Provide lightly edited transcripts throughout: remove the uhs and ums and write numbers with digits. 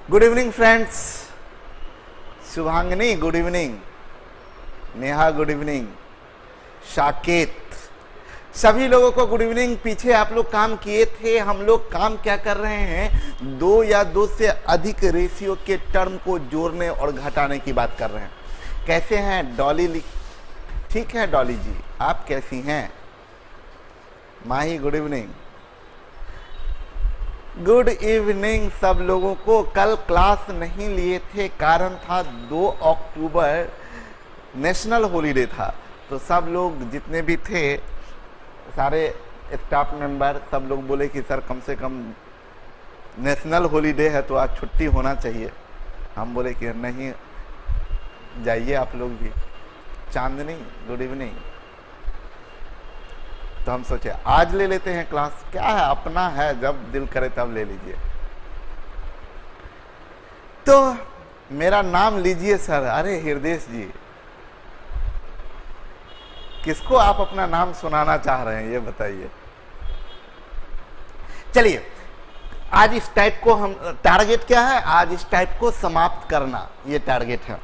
Good evening friends. Shubhangini good evening, Neha good evening, Saket, सभी लोगों को गुड इवनिंग। पीछे आप लोग काम किए थे, हम लोग काम क्या कर रहे हैं, दो या दो से अधिक रेशियो के टर्म को जोड़ने और घटाने की बात कर रहे हैं। कैसे हैं डॉली? ठीक है डॉली जी, आप कैसी हैं? माही गुड इवनिंग, गुड इवनिंग सब लोगों को। कल क्लास नहीं लिए थे, कारण था 2 अक्टूबर नेशनल हॉलीडे था, तो सब लोग जितने भी थे, सारे स्टाफ मेंबर, सब लोग बोले कि सर कम से कम नेशनल हॉलीडे है तो आज छुट्टी होना चाहिए। हम बोले कि नहीं, जाइए आप लोग भी। चांदनी गुड इवनिंग। तो हम सोचे आज ले लेते हैं क्लास, क्या है अपना है, जब दिल करे तब ले लीजिए। तो मेरा नाम लीजिए सर। अरे हृदय जी, किसको आप अपना नाम सुनाना चाह रहे हैं ये बताइए। चलिए, आज इस टाइप को हम, टारगेट क्या है, आज इस टाइप को समाप्त करना, ये टारगेट है।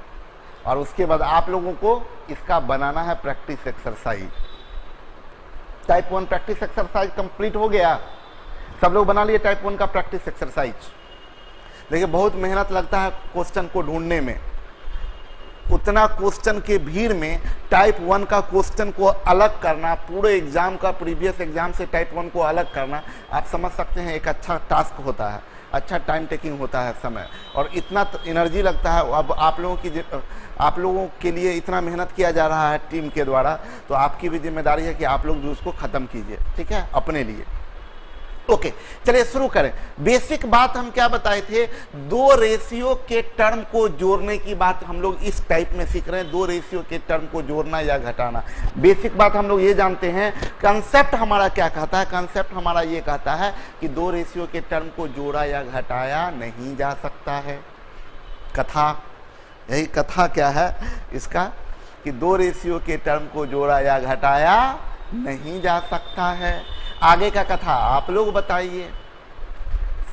और उसके बाद आप लोगों को इसका बनाना है practice exercise. Type 1 practice exercise complete हो गया, सब लोग बना लिए टाइप 1 का प्रैक्टिस एक्सरसाइज। देखिए बहुत मेहनत लगता है क्वेश्चन को ढूंढने में, उतना क्वेश्चन के भीड़ में टाइप 1 का क्वेश्चन को अलग करना, पूरे एग्जाम का, प्रीवियस एग्जाम से टाइप 1 को अलग करना, आप समझ सकते हैं एक अच्छा टास्क होता है, अच्छा टाइम टेकिंग होता है समय, और इतना एनर्जी लगता है। अब आप लोगों के लिए इतना मेहनत किया जा रहा है टीम के द्वारा, तो आपकी भी जिम्मेदारी है कि आप लोग भी उसको ख़त्म कीजिए, ठीक है, अपने लिए। ओके, चलिए शुरू करें। बेसिक बात हम क्या बताए थे, 2 रेशियो के टर्म को जोड़ने की बात हम लोग इस टाइप में सीख रहे हैं। 2 रेशियो के टर्म को जोड़ना या घटाना, बेसिक बात हम लोग ये जानते हैं। कंसेप्ट हमारा क्या कहता है, कंसेप्ट हमारा ये कहता है कि 2 रेशियो के टर्म को जोड़ा या घटाया नहीं जा सकता है। कथा, यही कथा क्या है इसका, कि 2 रेशियो के टर्म को जोड़ा या घटाया नहीं जा सकता है। आगे का कथा आप लोग बताइए।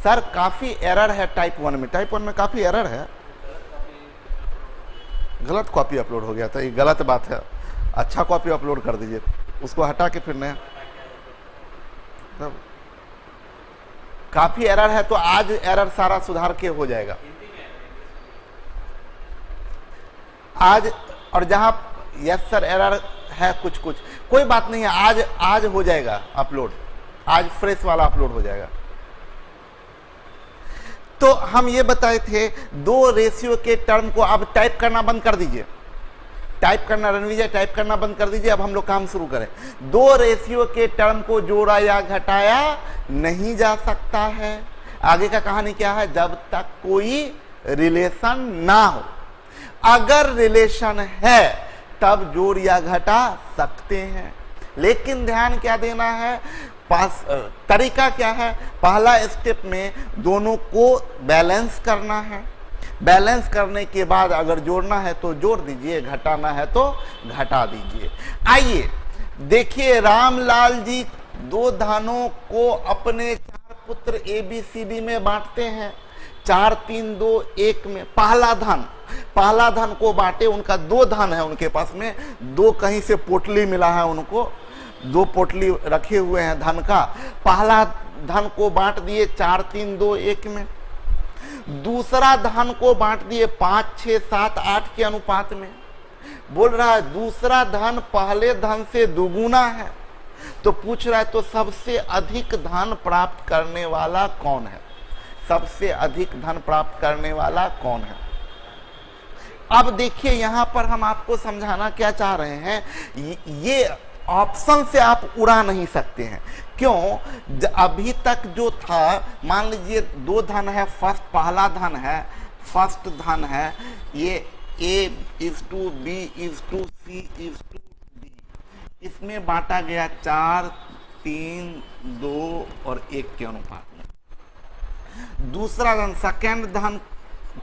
सर काफी एरर है टाइप 1 में, टाइप 1 में काफी एरर है, गलत कॉपी अपलोड हो गया था, ये गलत बात है। अच्छा कॉपी अपलोड कर दीजिए, उसको हटा के फिर नया। तब काफी एरर है, तो आज एरर सारा सुधार के हो जाएगा आज। और जहां यस सर एरर है कुछ कुछ, कोई बात नहीं है, आज हो जाएगा अपलोड, आज फ्रेश वाला अपलोड हो जाएगा। तो हम ये बताए थे 2 रेशियो के टर्म को, अब टाइप करना बंद कर दीजिए, टाइप करना रणविजय टाइप करना बंद कर दीजिए। अब हम लोग काम शुरू करें। 2 रेशियो के टर्म को जोड़ा या घटाया नहीं जा सकता है। आगे का कहानी क्या है, जब तक कोई रिलेशन ना हो। अगर रिलेशन है तब जोड़ या घटा सकते हैं, लेकिन ध्यान क्या देना है, तरीका क्या है, पहला स्टेप में दोनों को बैलेंस करना है। बैलेंस करने के बाद अगर जोड़ना है तो जोड़ दीजिए, घटाना है तो घटा दीजिए। आइए देखिए, रामलाल जी 2 धानों को अपने 4 पुत्र ABCD में बांटते हैं। 4 3 2 1 में पहला धन को बांटे, उनका 2 धन है उनके पास में, 2 कहीं से पोटली मिला है उनको, 2 पोटली रखे हुए हैं धन का। पहला धन को बांट दिए 4 3 2 1 में, दूसरा धन को बांट दिए 5 6 7 8 के अनुपात में। बोल रहा है दूसरा धन पहले धन से दुगुना है, तो पूछ रहा है तो सबसे अधिक धन प्राप्त करने वाला कौन है, सबसे अधिक धन प्राप्त करने वाला कौन है। अब देखिए यहां पर हम आपको समझाना क्या चाह रहे हैं, ये ऑप्शन से आप उड़ा नहीं सकते हैं। क्यों, अभी तक जो था, मान लीजिए 2 धन है, पहला धन है, फर्स्ट धन है, ये A:B:C:D, इसमें बांटा गया 4 3 2 और 1 के अनुपात में। दूसरा धन, सेकेंड धन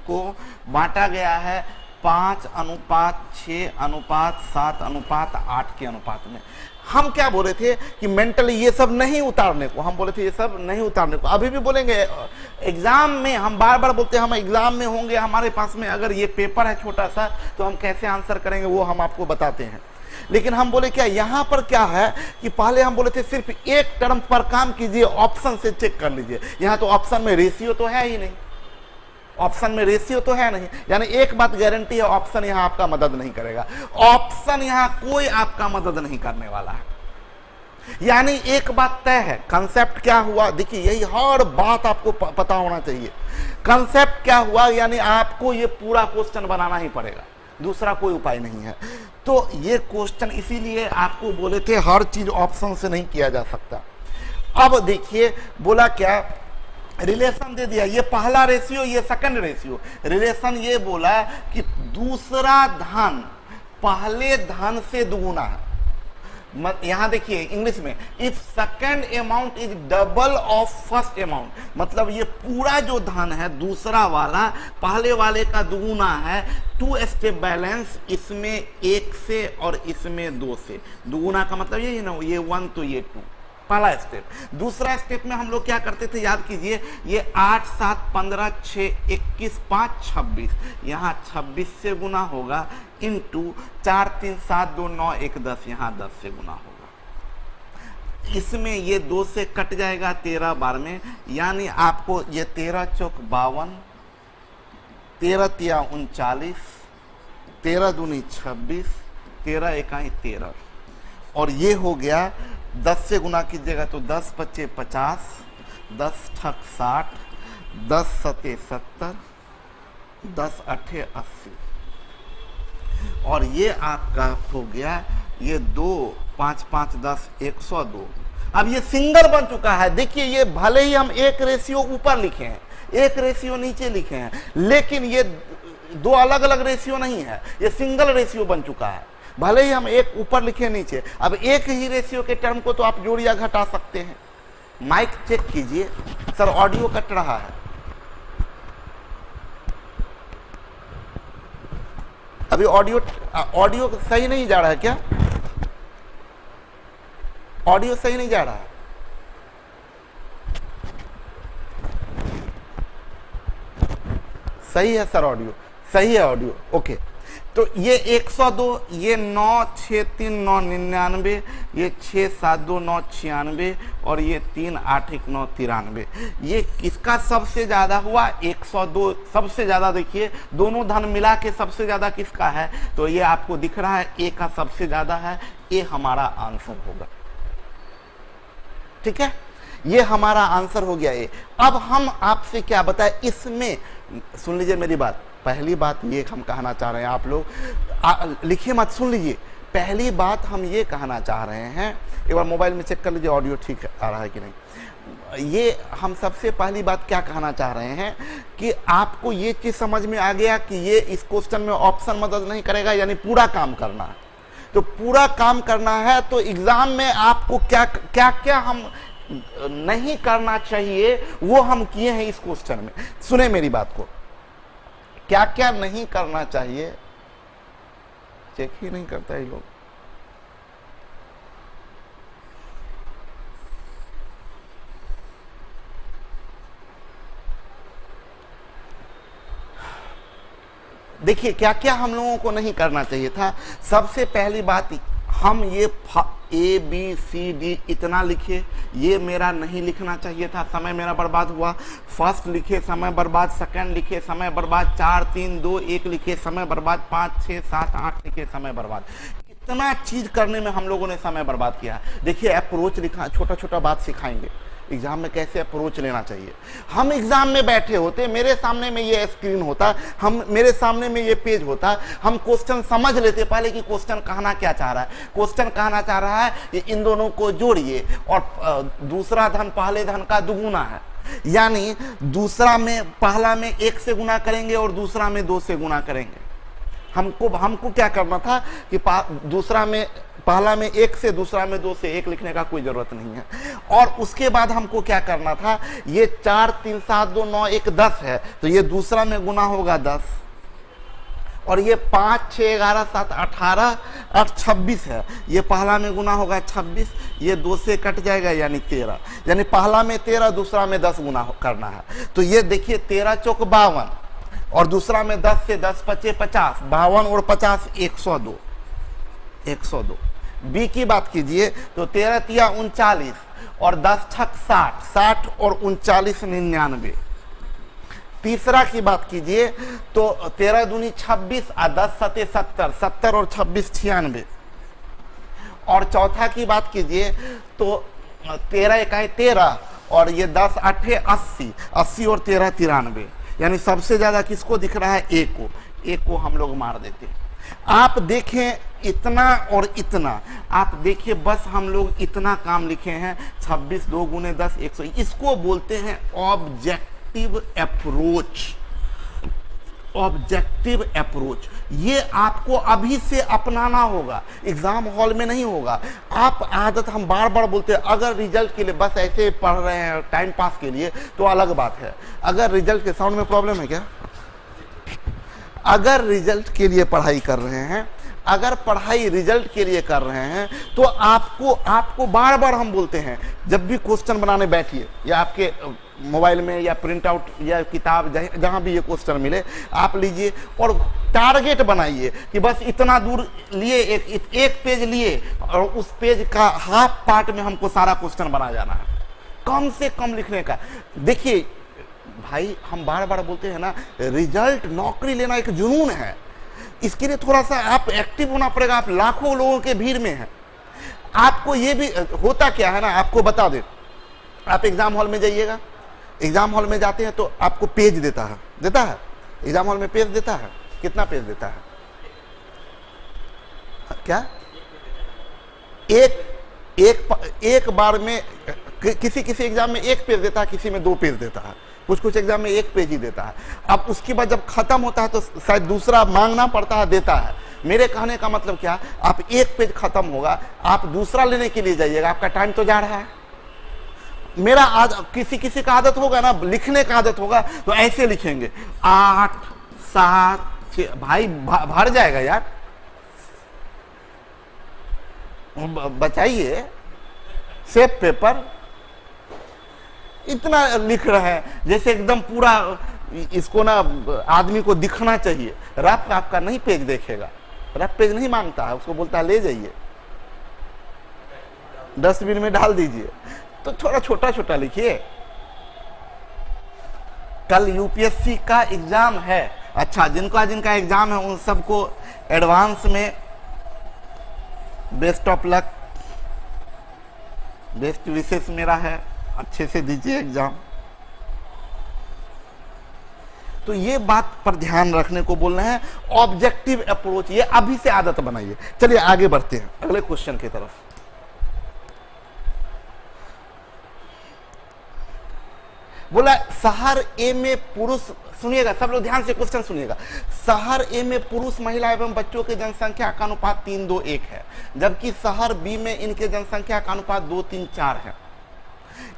को बांटा गया है 5:6:7:8 के अनुपात में। हम क्या बोले थे कि मेंटली ये सब नहीं उतारने को, हम बोले थे ये सब नहीं उतारने को, अभी भी बोलेंगे एग्जाम में, हम बार बार बोलते हैं हम एग्जाम में होंगे, हमारे पास में अगर ये पेपर है छोटा सा तो हम कैसे आंसर करेंगे वो हम आपको बताते हैं। लेकिन हम बोले क्या यहां पर क्या है कि पहले हम बोले थे सिर्फ एक टर्म पर काम कीजिए, ऑप्शन से चेक कर लीजिए। यहां तो ऑप्शन में रेशियो तो है ही नहीं, ऑप्शन में रेशियो तो है नहीं, यानी एक बात गारंटी है, ऑप्शन यहां आपका मदद नहीं करेगा, ऑप्शन यहां कोई आपका मदद नहीं करने वाला है। यानी एक बात तय है, कंसेप्ट क्या हुआ, देखिए यही हर बात आपको पता होना चाहिए। कंसेप्ट क्या हुआ, यानी आपको ये पूरा क्वेश्चन बनाना ही पड़ेगा, दूसरा कोई उपाय नहीं है। तो ये क्वेश्चन इसीलिए आपको बोले थे हर चीज ऑप्शन से नहीं किया जा सकता। अब देखिए बोला क्या, रिलेशन दे दिया, ये पहला रेशियो ये सेकंड रेशियो। रिलेशन ये बोला कि दूसरा धन पहले धन से दुगुना है। यहां देखिए इंग्लिश में, if second amount is double of first amount, मतलब ये पूरा जो धन है दूसरा वाला पहले वाले का दुगुना है। टू स्टेप बैलेंस, इसमें एक से और इसमें दो से, दुगुना का मतलब यही ना, ये 1 तो ये 2, पहला स्टेप। दूसरा स्टेप में हम लोग क्या करते थे, याद कीजिए, ये 8 7 15 6 21 5 26, यहाँ 26 से गुना होगा, इंटू 4 3 7 2 9 1 10, यहाँ 10 से गुना होगा। इसमें ये 2 से कट जाएगा 13 बार में, यानी आपको ये 13 चौक 52, 13 तिया 39, 13 दूनी 26, 13 इकाई 13, और ये हो गया 10 से गुना कीजिएगा तो 10 पच्चे 50, 10 ठक 60, 10 सते 70, 10 अठे 80, और ये आपका हो गया ये 2 5 5 10 102। अब ये सिंगल बन चुका है। देखिए ये भले ही हम एक रेशियो ऊपर लिखे हैं, एक रेशियो नीचे लिखे हैं, लेकिन ये दो अलग अलग रेशियो नहीं है, ये सिंगल रेशियो बन चुका है। भले ही हम एक ऊपर लिखे नीचे, अब एक ही रेशियो के टर्म को तो आप जोड़ या घटा सकते हैं। माइक चेक कीजिए, सर ऑडियो कट रहा है, अभी ऑडियो सही नहीं जा रहा है क्या? ऑडियो सही नहीं जा रहा है? सही है सर, ऑडियो सही है, ऑडियो ओके। तो ये 102, ये 9 6 3 9 99, ये 6 7 2 9 96, और ये 3 8 1 9 93। ये किसका सबसे ज्यादा हुआ? 102 सबसे ज्यादा। देखिए दोनों धन मिला के सबसे ज्यादा किसका है, तो ये आपको दिख रहा है ए का सबसे ज्यादा है, ए हमारा आंसर होगा। ठीक है, ये हमारा आंसर हो गया ए। अब हम आपसे क्या बताएं, इसमें सुन लीजिए मेरी बात, पहली बात ये हम कहना चाह रहे हैं, आप लोग लिखिए मत, सुन लीजिए। पहली बात हम ये कहना चाह रहे हैं, एक बार मोबाइल में चेक कर लीजिए ऑडियो ठीक आ रहा है कि नहीं। ये हम सबसे पहली बात क्या कहना चाह रहे हैं कि आपको ये चीज समझ में आ गया कि ये इस क्वेश्चन में ऑप्शन मदद नहीं करेगा, यानी पूरा काम करना है। तो पूरा काम करना है तो एग्जाम में आपको क्या क्या क्या हम नहीं करना चाहिए वो हम किए हैं इस क्वेश्चन में। सुने मेरी बात को, क्या क्या नहीं करना चाहिए, चेक ही नहीं करता ये लोग। देखिए क्या क्या हम लोगों को नहीं करना चाहिए था। सबसे पहली बात, हम ये ए बी सी डी इतना लिखे, ये मेरा नहीं लिखना चाहिए था, समय मेरा बर्बाद हुआ। फर्स्ट लिखे समय बर्बाद, सेकंड लिखे समय बर्बाद, 4 3 2 1 लिखे समय बर्बाद, 5 6 7 8 लिखे समय बर्बाद। इतना चीज करने में हम लोगों ने समय बर्बाद किया। देखिए अप्रोच लिखा, छोटा छोटा बात सिखाएंगे एग्जाम में कैसे अप्रोच लेना चाहिए। हम एग्जाम में बैठे होते, मेरे सामने में ये स्क्रीन होता, हम मेरे सामने में ये पेज होता, हम क्वेश्चन समझ लेते पहले कि क्वेश्चन कहना क्या चाह रहा है। क्वेश्चन कहना चाह रहा है कि इन दोनों को जोड़िए और दूसरा धन पहले धन का दुगुना है, यानी दूसरा में पहला में 1 से गुना करेंगे और दूसरा में 2 से गुना करेंगे। हमको क्या करना था कि दूसरा में पहला में 1 से, दूसरा में 2 से, 1 लिखने का कोई जरूरत नहीं है। और उसके बाद हमको क्या करना था, ये 4 3 7 2 9 1 10 है, तो ये दूसरा में गुना होगा 10 और ये 5 6 11 7 18 8 26 है। ये पहला में गुना होगा 26, ये 2 से कट जाएगा यानी 13, यानी पहला में 13 दूसरा में 10 गुना करना है। तो ये देखिए 13 चौक 52 और दूसरा में 10 से 10 पचे 50, 52 और 50 102, 102। बी की बात कीजिए तो 13 तिया 39 और 10 छक 60, 60 और 39 99। तीसरा की बात कीजिए तो 13 दूनी 26 और 10 सते 70, 70 और 26 96। और चौथा की बात कीजिए तो 13 इकाई 13 और ये 10 8 80, 80 और 13 93, यानी सबसे ज्यादा किसको दिख रहा है? ए को। ए को हम लोग मार देते हैं। आप देखें इतना और इतना, आप देखिए बस हम लोग इतना काम लिखे हैं, 26 2 गुने 10 100। इसको बोलते हैं ऑब्जेक्टिव अप्रोच। ऑब्जेक्टिव अप्रोच ये आपको अभी से अपनाना होगा, एग्जाम हॉल में नहीं होगा। आप आदत हम बार बार बोलते हैं, अगर रिजल्ट के लिए बस ऐसे पढ़ रहे हैं टाइम पास के लिए तो अलग बात है। अगर रिजल्ट के साउंड में प्रॉब्लम है क्या? अगर रिजल्ट के लिए पढ़ाई कर रहे हैं, अगर पढ़ाई रिजल्ट के लिए कर रहे हैं तो आपको बार बार हम बोलते हैं, जब भी क्वेश्चन बनाने बैठिए या आपके मोबाइल में या प्रिंट आउट या किताब जहां भी ये क्वेश्चन मिले आप लीजिए और टारगेट बनाइए कि बस इतना दूर लिए, एक पेज लिए और उस पेज का हाफ पार्ट में हमको सारा क्वेश्चन बना जाना है, कम से कम लिखने का। देखिए भाई हम बार बार बोलते हैं ना, रिजल्ट नौकरी लेना एक जुनून है, इसके लिए थोड़ा सा आप एक्टिव होना पड़ेगा। आप लाखों लोगों के भीड़ में हैं। आपको ये भी होता क्या है ना, आपको बता दे, आप एग्जाम हॉल में जाइएगा, एग्जाम हॉल में जाते हैं तो आपको पेज देता है एग्जाम हॉल में पेज देता है। कितना पेज देता है? क्या एक बार में किसी एग्जाम में 1 पेज देता है, किसी में 2 पेज देता है, कुछ एग्जाम में 1 पेज ही देता है। अब उसके बाद जब खत्म होता है तो शायद दूसरा मांगना पड़ता है, देता है। मेरे कहने का मतलब क्या, आप 1 पेज खत्म होगा, आप दूसरा लेने के लिए जाइएगा, आपका टाइम तो जा रहा है। मेरा किसी का आदत होगा ना, लिखने का आदत होगा तो ऐसे लिखेंगे 8 7 6, भाई भर जाएगा यार, बचाइए सेफ पेपर। इतना लिख रहे हैं जैसे एकदम पूरा, इसको ना आदमी को दिखना चाहिए। रफ आपका नहीं पेज देखेगा, रफ पेज नहीं मांगता है, उसको बोलता है ले जाइए, डस्टबिन में डाल दीजिए। तो थोड़ा छोटा छोटा लिखिए। कल यूपीएससी का एग्जाम है। अच्छा, जिनका एग्जाम है उन सबको एडवांस में बेस्ट ऑफ लक, बेस्ट विशेष मेरा है, अच्छे से दीजिए एग्जाम। तो ये बात पर ध्यान रखने को बोल रहे हैं, ऑब्जेक्टिव अप्रोच, ये अभी से आदत बनाइए। चलिए आगे बढ़ते हैं अगले क्वेश्चन की तरफ। बोला शहर ए में पुरुष, सुनिएगा सब लोग ध्यान से क्वेश्चन सुनिएगा। शहर ए में पुरुष महिला एवं बच्चों की जनसंख्या का अनुपात 3:2:1 है, जबकि शहर बी में इनके जनसंख्या का अनुपात 2:3:4 है।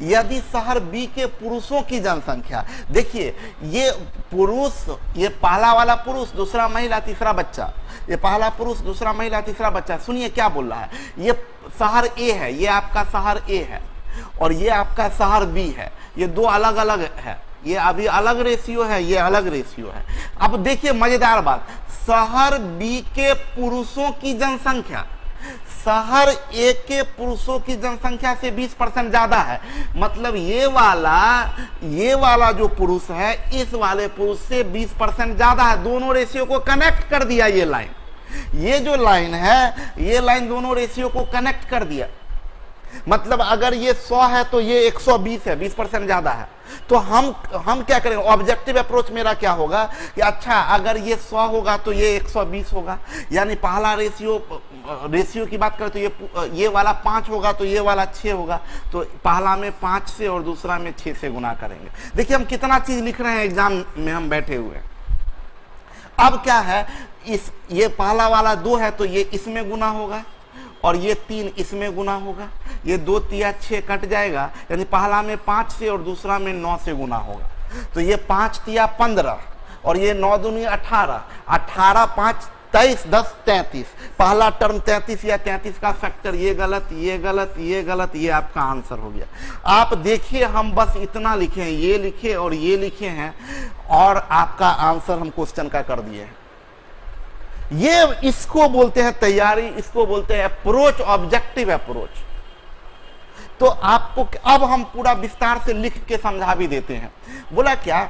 यदि शहर बी के पुरुषों की जनसंख्या, देखिए ये पुरुष, ये पहला वाला पुरुष, दूसरा महिला, तीसरा बच्चा, ये पहला पुरुष, दूसरा महिला, तीसरा बच्चा। सुनिए क्या बोल रहा है, ये शहर ए है, ये आपका शहर ए है और ये आपका शहर बी है, ये 2 अलग अलग है, ये अभी अलग रेशियो है, ये अलग रेशियो है। अब देखिए मजेदार बात, शहर बी के पुरुषों की जनसंख्या शहर ए के पुरुषों की जनसंख्या से 20% ज्यादा है। मतलब ये वाला जो पुरुष है इस वाले पुरुष से 20% ज्यादा है। दोनों रेशियो को कनेक्ट कर दिया ये लाइन, ये जो लाइन है ये लाइन दोनों रेशियो को कनेक्ट कर दिया। मतलब अगर ये 100 है तो ये 120 है, 20% ज्यादा है। तो हम क्या करेंगे, ऑब्जेक्टिव अप्रोच मेरा क्या होगा कि अच्छा अगर ये 100 होगा तो ये 120 होगा, यानी पहला रेशियो की बात करें तो ये वाला 5 होगा तो ये वाला 6 होगा, तो पहला में 5 से और दूसरा में 6 से गुना करेंगे। देखिए हम कितना चीज लिख रहे हैं, एग्जाम में हम बैठे हुए हैं। अब क्या है, ये पहला वाला 2 है तो ये इसमें गुना होगा और ये 3 इसमें गुना होगा, ये 2 तिया 6 कट जाएगा, यानी पहला में 5 से और दूसरा में 9 से गुना होगा। तो ये 5 तिया 15 और ये 9 दूनी 18, 18 5 23 10 33, पहला टर्म 33 या 33 का फैक्टर, ये गलत, ये गलत, ये गलत, ये आपका आंसर हो गया। आप देखिए हम बस इतना लिखे हैं, ये लिखे और ये लिखे हैं और आपका आंसर हम क्वेश्चन का कर दिए हैं। ये इसको बोलते हैं तैयारी, इसको बोलते हैं अप्रोच, ऑब्जेक्टिव अप्रोच। तो आपको अब हम पूरा विस्तार से लिख के समझा भी देते हैं। बोला क्या,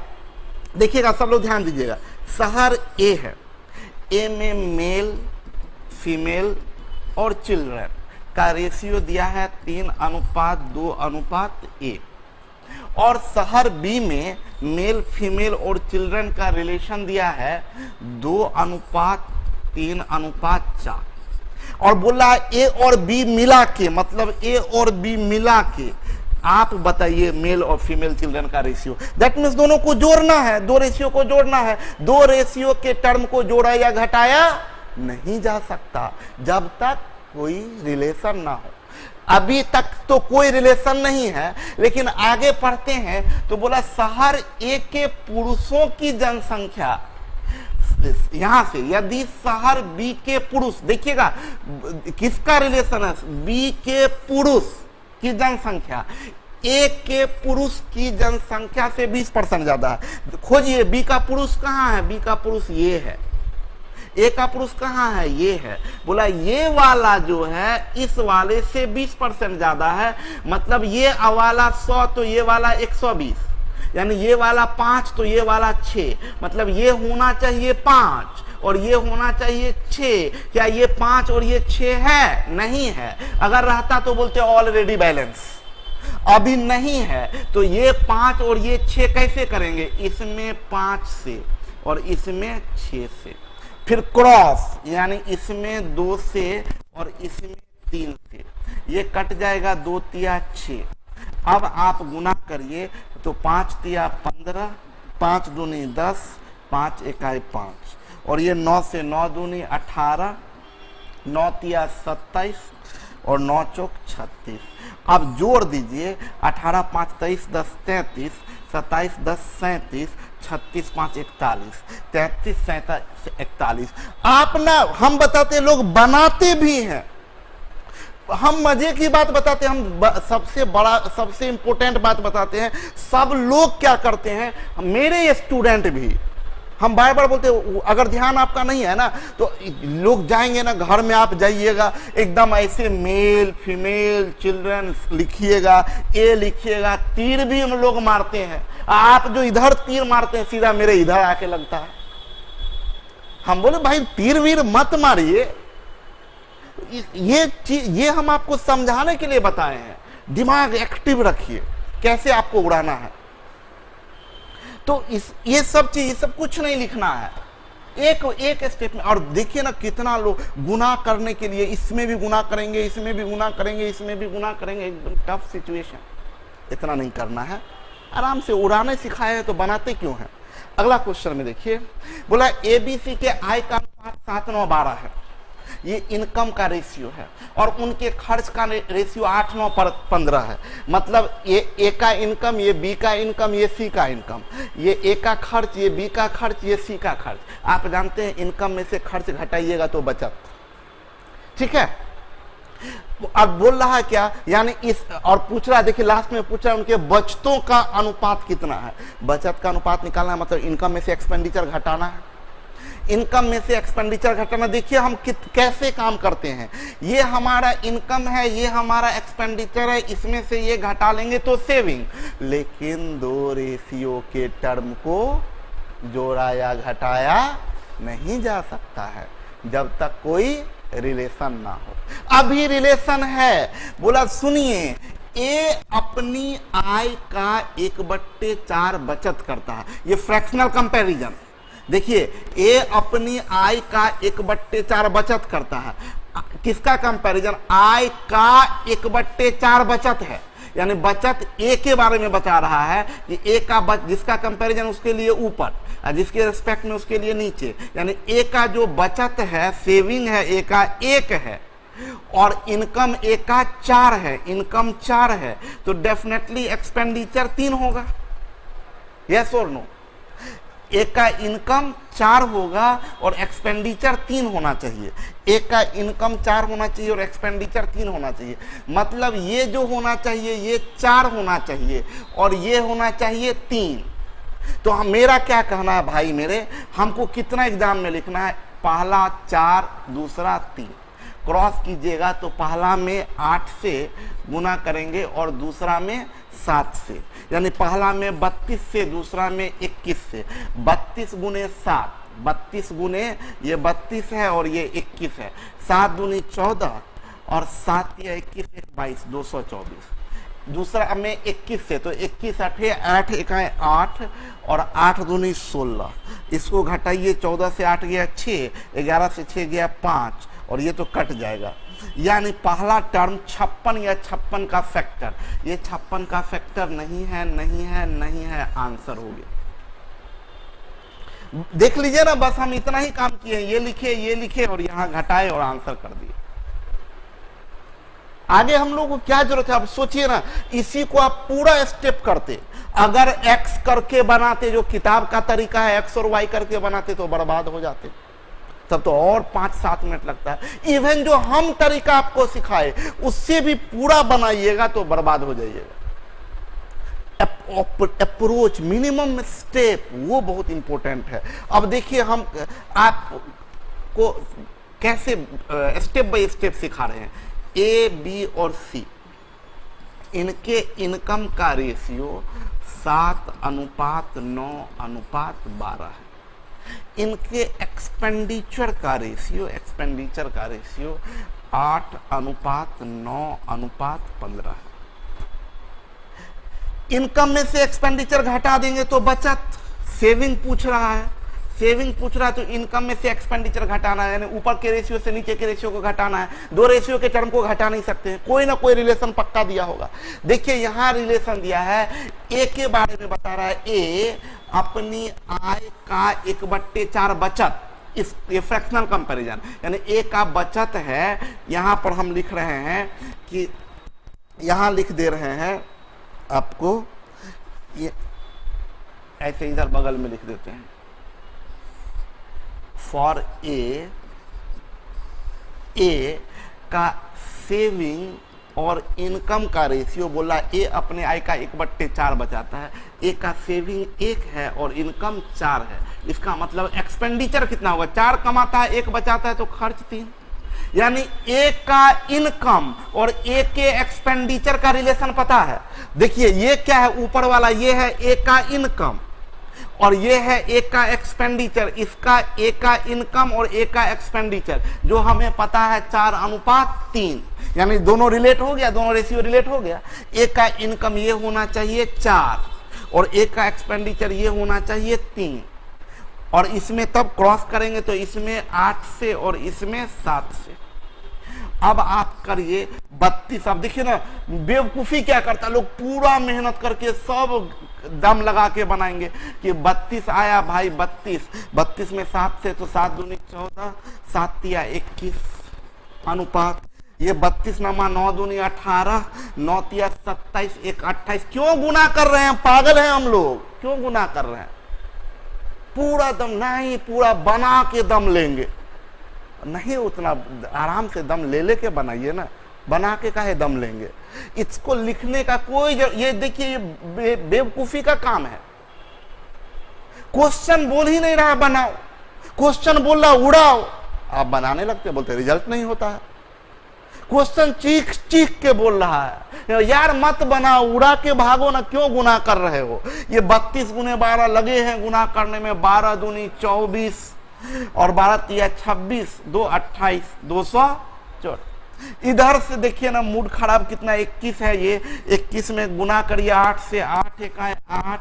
देखिएगा सब लोग ध्यान दीजिएगा। शहर ए है, ए में मेल फीमेल और चिल्ड्रन का रेशियो दिया है 3:2:1, और शहर बी में मेल फीमेल और चिल्ड्रन का रिलेशन दिया है 2:3:4, और बोला ए और बी मिला के, मतलब ए और बी मिला के आप बताइए मेल और फीमेल चिल्ड्रन का रेशियो। दैट मीन्स दोनों को जोड़ना है, दो रेशियो को जोड़ना है। दो रेशियो के टर्म को जोड़ा या घटाया नहीं जा सकता जब तक कोई रिलेशन ना हो। अभी तक तो कोई रिलेशन नहीं है, लेकिन आगे पढ़ते हैं तो बोला शहर ए के पुरुषों की जनसंख्या, यहां से यदि शहर बी के पुरुष, देखिएगा किसका रिलेशन है, बी के पुरुष की जनसंख्या ए के पुरुष की जनसंख्या से 20% ज्यादा है। खोजिए बी का पुरुष कहां है, बी का पुरुष ये है, ए का पुरुष कहां है, ये है। बोला ये वाला जो है इस वाले से 20% ज्यादा है, मतलब ये वाला 100 तो ये वाला 120, यानी ये वाला 5 तो ये वाला 6, मतलब ये होना चाहिए 5 और ये होना चाहिए 6। क्या ये 5 और ये 6 है? नहीं है। अगर रहता तो बोलते ऑलरेडी बैलेंस, अभी नहीं है। तो ये 5 और ये 6 कैसे करेंगे, इसमें 5 से और इसमें 6 से, फिर क्रॉस, यानी इसमें 2 से और इसमें 3 से, ये कट जाएगा 2 तिया 6। अब आप गुना करिए तो 5 तिया 15, 5 दूनी 10, 5 इकाई 5, और ये 9 से 9 दूनी 18, 9 तिया 27 और 9 चौक 36। अब जोड़ दीजिए 18 5 23 10 33, 27 10 37, 36 5 41, 33 37 41। आप ना, हम बताते लोग बनाते भी हैं, हम मजे की बात बताते हैं, हम सबसे बड़ा सबसे इंपॉर्टेंट बात बताते हैं। सब लोग क्या करते हैं, मेरे स्टूडेंट भी, हम बार बार बोलते हैं, अगर ध्यान आपका नहीं है ना तो लोग जाएंगे ना, घर में आप जाइएगा एकदम ऐसे मेल फीमेल चिल्ड्रन लिखिएगा, ए लिखिएगा, तीर भी हम लोग मारते हैं। आप जो इधर तीर मारते हैं सीधा मेरे इधर आके लगता है। हम बोले भाई तीर वीर मत मारिए, ये हम आपको समझाने के लिए बताए हैं। दिमाग एक्टिव रखिए, कैसे आपको उड़ाना है। तो ये सब चीज, ये सब कुछ नहीं लिखना है, एक स्टेप में। और देखिए ना कितना लोग गुना करने के लिए इसमें भी गुना करेंगे, इसमें भी गुना करेंगे, इसमें भी गुना करेंगे, एकदम टफ सिचुएशन। इतना नहीं करना है, आराम से उड़ाने सिखाए हैं तो बनाते क्यों हैं। अगला क्वेश्चन में देखिए, बोला एबीसी के आय का अनुपात 7:9:12 है, ये इनकम का रेशियो है, और उनके खर्च का रेशियो 8:9:15 है। मतलब ये ए का इनकम, ये बी का इनकम, ये सी का इनकम, ये ए का खर्च, ये बी का खर्च, ये सी का खर्च। आप जानते हैं इनकम में से खर्च घटाइएगा तो बचत, ठीक है। अब बोल रहा है क्या, यानी इस, और पूछ रहा है, देखिए लास्ट में पूछ रहा है उनके बचतों का अनुपात कितना है। बचत का अनुपात निकालना है, मतलब इनकम में से एक्सपेंडिचर घटाना है। इनकम में से एक्सपेंडिचर घटाना, देखिए हम कैसे काम करते हैं। ये हमारा इनकम है, ये हमारा एक्सपेंडिचर है, इसमें से ये घटा लेंगे तो सेविंग। लेकिन दो रेशियो के टर्म को जोड़ा या घटाया नहीं जा सकता है जब तक कोई रिलेशन ना हो। अभी रिलेशन है, बोला सुनिए, ए अपनी आय का 1/4 बचत करता है। ये फ्रैक्शनल कंपैरिजन देखिए, ए अपनी आय का 1/4 बचत करता है। किसका कंपैरिजन, आय का 1/4 बचत है, यानी बचत ए के बारे में बता रहा है कि ए का जिसका कंपैरिजन उसके लिए ऊपर, जिसके रिस्पेक्ट में उसके लिए नीचे, यानी ए का जो बचत है, सेविंग है, ए का 1 है, और इनकम ए का 4 है, इनकम 4 है, तो डेफिनेटली एक्सपेंडिचर 3 होगा। यस और नो। एक का इनकम 4 होगा और एक्सपेंडिचर 3 होना चाहिए। एक का इनकम 4 होना चाहिए और एक्सपेंडिचर 3 होना चाहिए। मतलब ये जो होना चाहिए ये 4 होना चाहिए और ये होना चाहिए 3। तो मेरा क्या कहना है भाई मेरे, हमको कितना एग्जाम में लिखना है, पहला 4 दूसरा 3। क्रॉस कीजिएगा तो पहला में 8 से गुना करेंगे और दूसरा में 7 से, यानी पहला में 32 से दूसरा में 21 से। 32 गुने 7, 32 गुने ये 32 है और ये 21 है, 7 दूनी 14 और 7 या 21 1 22 224। दूसरा में 21 से, तो 21 8 8 1 8 और 8 दूनी 16। इसको घटाइए, 14 से 8 गया 6, 11 से 6 गया 5 और ये तो कट जाएगा। यानी पहला टर्म 56 या 56 का फैक्टर, ये 56 का फैक्टर नहीं है, नहीं है, नहीं है, आंसर हो गया। देख लीजिए ना, बस हम इतना ही काम किए, ये लिखे और यहां घटाए और आंसर कर दिए। आगे हम लोग को क्या जरूरत है, अब सोचिए ना, इसी को आप पूरा स्टेप करते, अगर एक्स करके बनाते, जो किताब का तरीका है एक्स और वाई करके बनाते, तो बर्बाद हो जाते, तब तो और 5-7 मिनट लगता है। इवन जो हम तरीका आपको सिखाए उससे भी पूरा बनाइएगा तो बर्बाद हो जाइएगा। अप्रोच, मिनिमम स्टेप, वो बहुत इंपॉर्टेंट है। अब देखिए हम आपको कैसे स्टेप बाय स्टेप सिखा रहे हैं। ए, बी और सी, इनके इनकम का रेशियो 7:9:12 है। इनके एक्सपेंडिचर का रेशियो 8:9:15 है। इनकम में से एक्सपेंडिचर घटा देंगे तो बचत, सेविंग पूछ रहा है, सेविंग पूछ रहा है तो इनकम में से एक्सपेंडिचर घटाना है, यानी ऊपर के रेशियो से नीचे के रेशियो को घटाना है। दो रेशियो के टर्म को घटा नहीं सकते हैं, कोई ना कोई रिलेशन पक्का दिया होगा। देखिए यहां रिलेशन दिया है, ए के बारे में बता रहा है, ए अपनी आय का 1/4 बचत, इस ये फ्रैक्शनल कंपैरिजन, यानी ए का बचत है। यहां पर हम लिख रहे हैं कि यहां लिख दे रहे हैं आपको, ये ऐसे इधर बगल में लिख देते हैं, फॉर ए का सेविंग और इनकम का रेशियो बोला, ए अपने आय का 1/4 बचाता है, ए का सेविंग 1 है और इनकम 4 है। इसका मतलब एक्सपेंडिचर कितना होगा, 4 कमाता है 1 बचाता है तो खर्च 3, यानी ए का इनकम और ए के एक्सपेंडिचर का रिलेशन पता है। देखिए ये क्या है, ऊपर वाला ये है ए का इनकम और ये है ए का एक्सपेंडिचर, इसका ए का इनकम और ए का एक्सपेंडिचर जो हमें पता है 4:3, यानी दोनों रिलेट हो गया, दोनों रेशियो रिलेट हो गया। ए का इनकम ये होना चाहिए 4 और ए का एक्सपेंडिचर ये होना चाहिए 3, और इसमें तब क्रॉस करेंगे तो इसमें 8 से और इसमें 7 से। अब आप करिए 32। अब देखिए ना, बेवकूफ़ी क्या करता है, लोग पूरा मेहनत करके सब दम लगा के बनाएंगे कि 32 आया भाई, 32 में 7 से तो 7 दूनी 14, 7 तिया 21 अनुपात, ये 32 नमा 9 दूनी 18, 9 तिया 27, 1 28। क्यों गुना कर रहे हैं, पागल हैं हम लोग, क्यों गुना कर रहे हैं? पूरा दम नहीं, पूरा बना के दम लेंगे नहीं, उतना आराम से दम ले लेके बनाइए ना, बना के काहे दम लेंगे। इसको लिखने का कोई ये देखिए ये बेवकूफी का काम है। क्वेश्चन बोल ही नहीं रहा बनाओ, क्वेश्चन बोल रहा उड़ाओ, आप बनाने लगते, बोलते रिजल्ट नहीं होता है। क्वेश्चन चीख चीख के बोल रहा है, यार मत बनाओ, उड़ा के भागो ना, क्यों गुना कर रहे हो। ये 32 गुने 12 लगे हैं गुना करने में, 12 दूनी 24 और 12 तिया 26, 2 28, 204। इधर से देखिए ना, मूड खराब कितना, 21 है, ये 21 में गुना करिए 8 से, 8 1 8,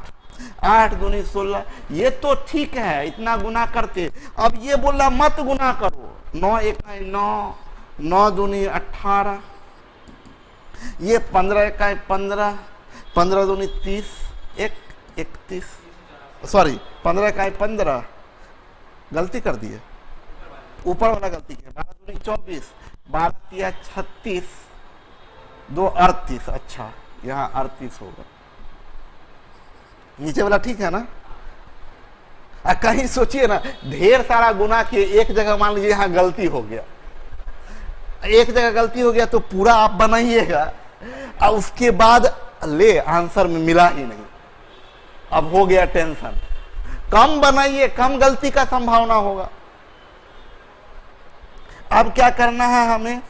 8 दूनी 16, ये तो ठीक है, इतना गुना करते। अब ये बोला मत गुना करो, 9 1 9, 9 दूनी 18, ये 15 1 15, 15 दूनी 30, 1 31, सॉरी 15 1 15, गलती कर दिए, ऊपर वाला गलती किया, 12 दूनी 24, 12 तिया 36, 2 38, अच्छा यहाँ 38 होगा, नीचे वाला ठीक है ना। कहीं सोचिए ना, ढेर सारा गुना किए, एक जगह मान लीजिए यहाँ गलती हो गया, एक जगह गलती हो गया तो पूरा आप बनाइएगा और उसके बाद ले आंसर में मिला ही नहीं, अब हो गया टेंशन। कम बनाइए, कम गलती का संभावना होगा। अब क्या करना है हमें,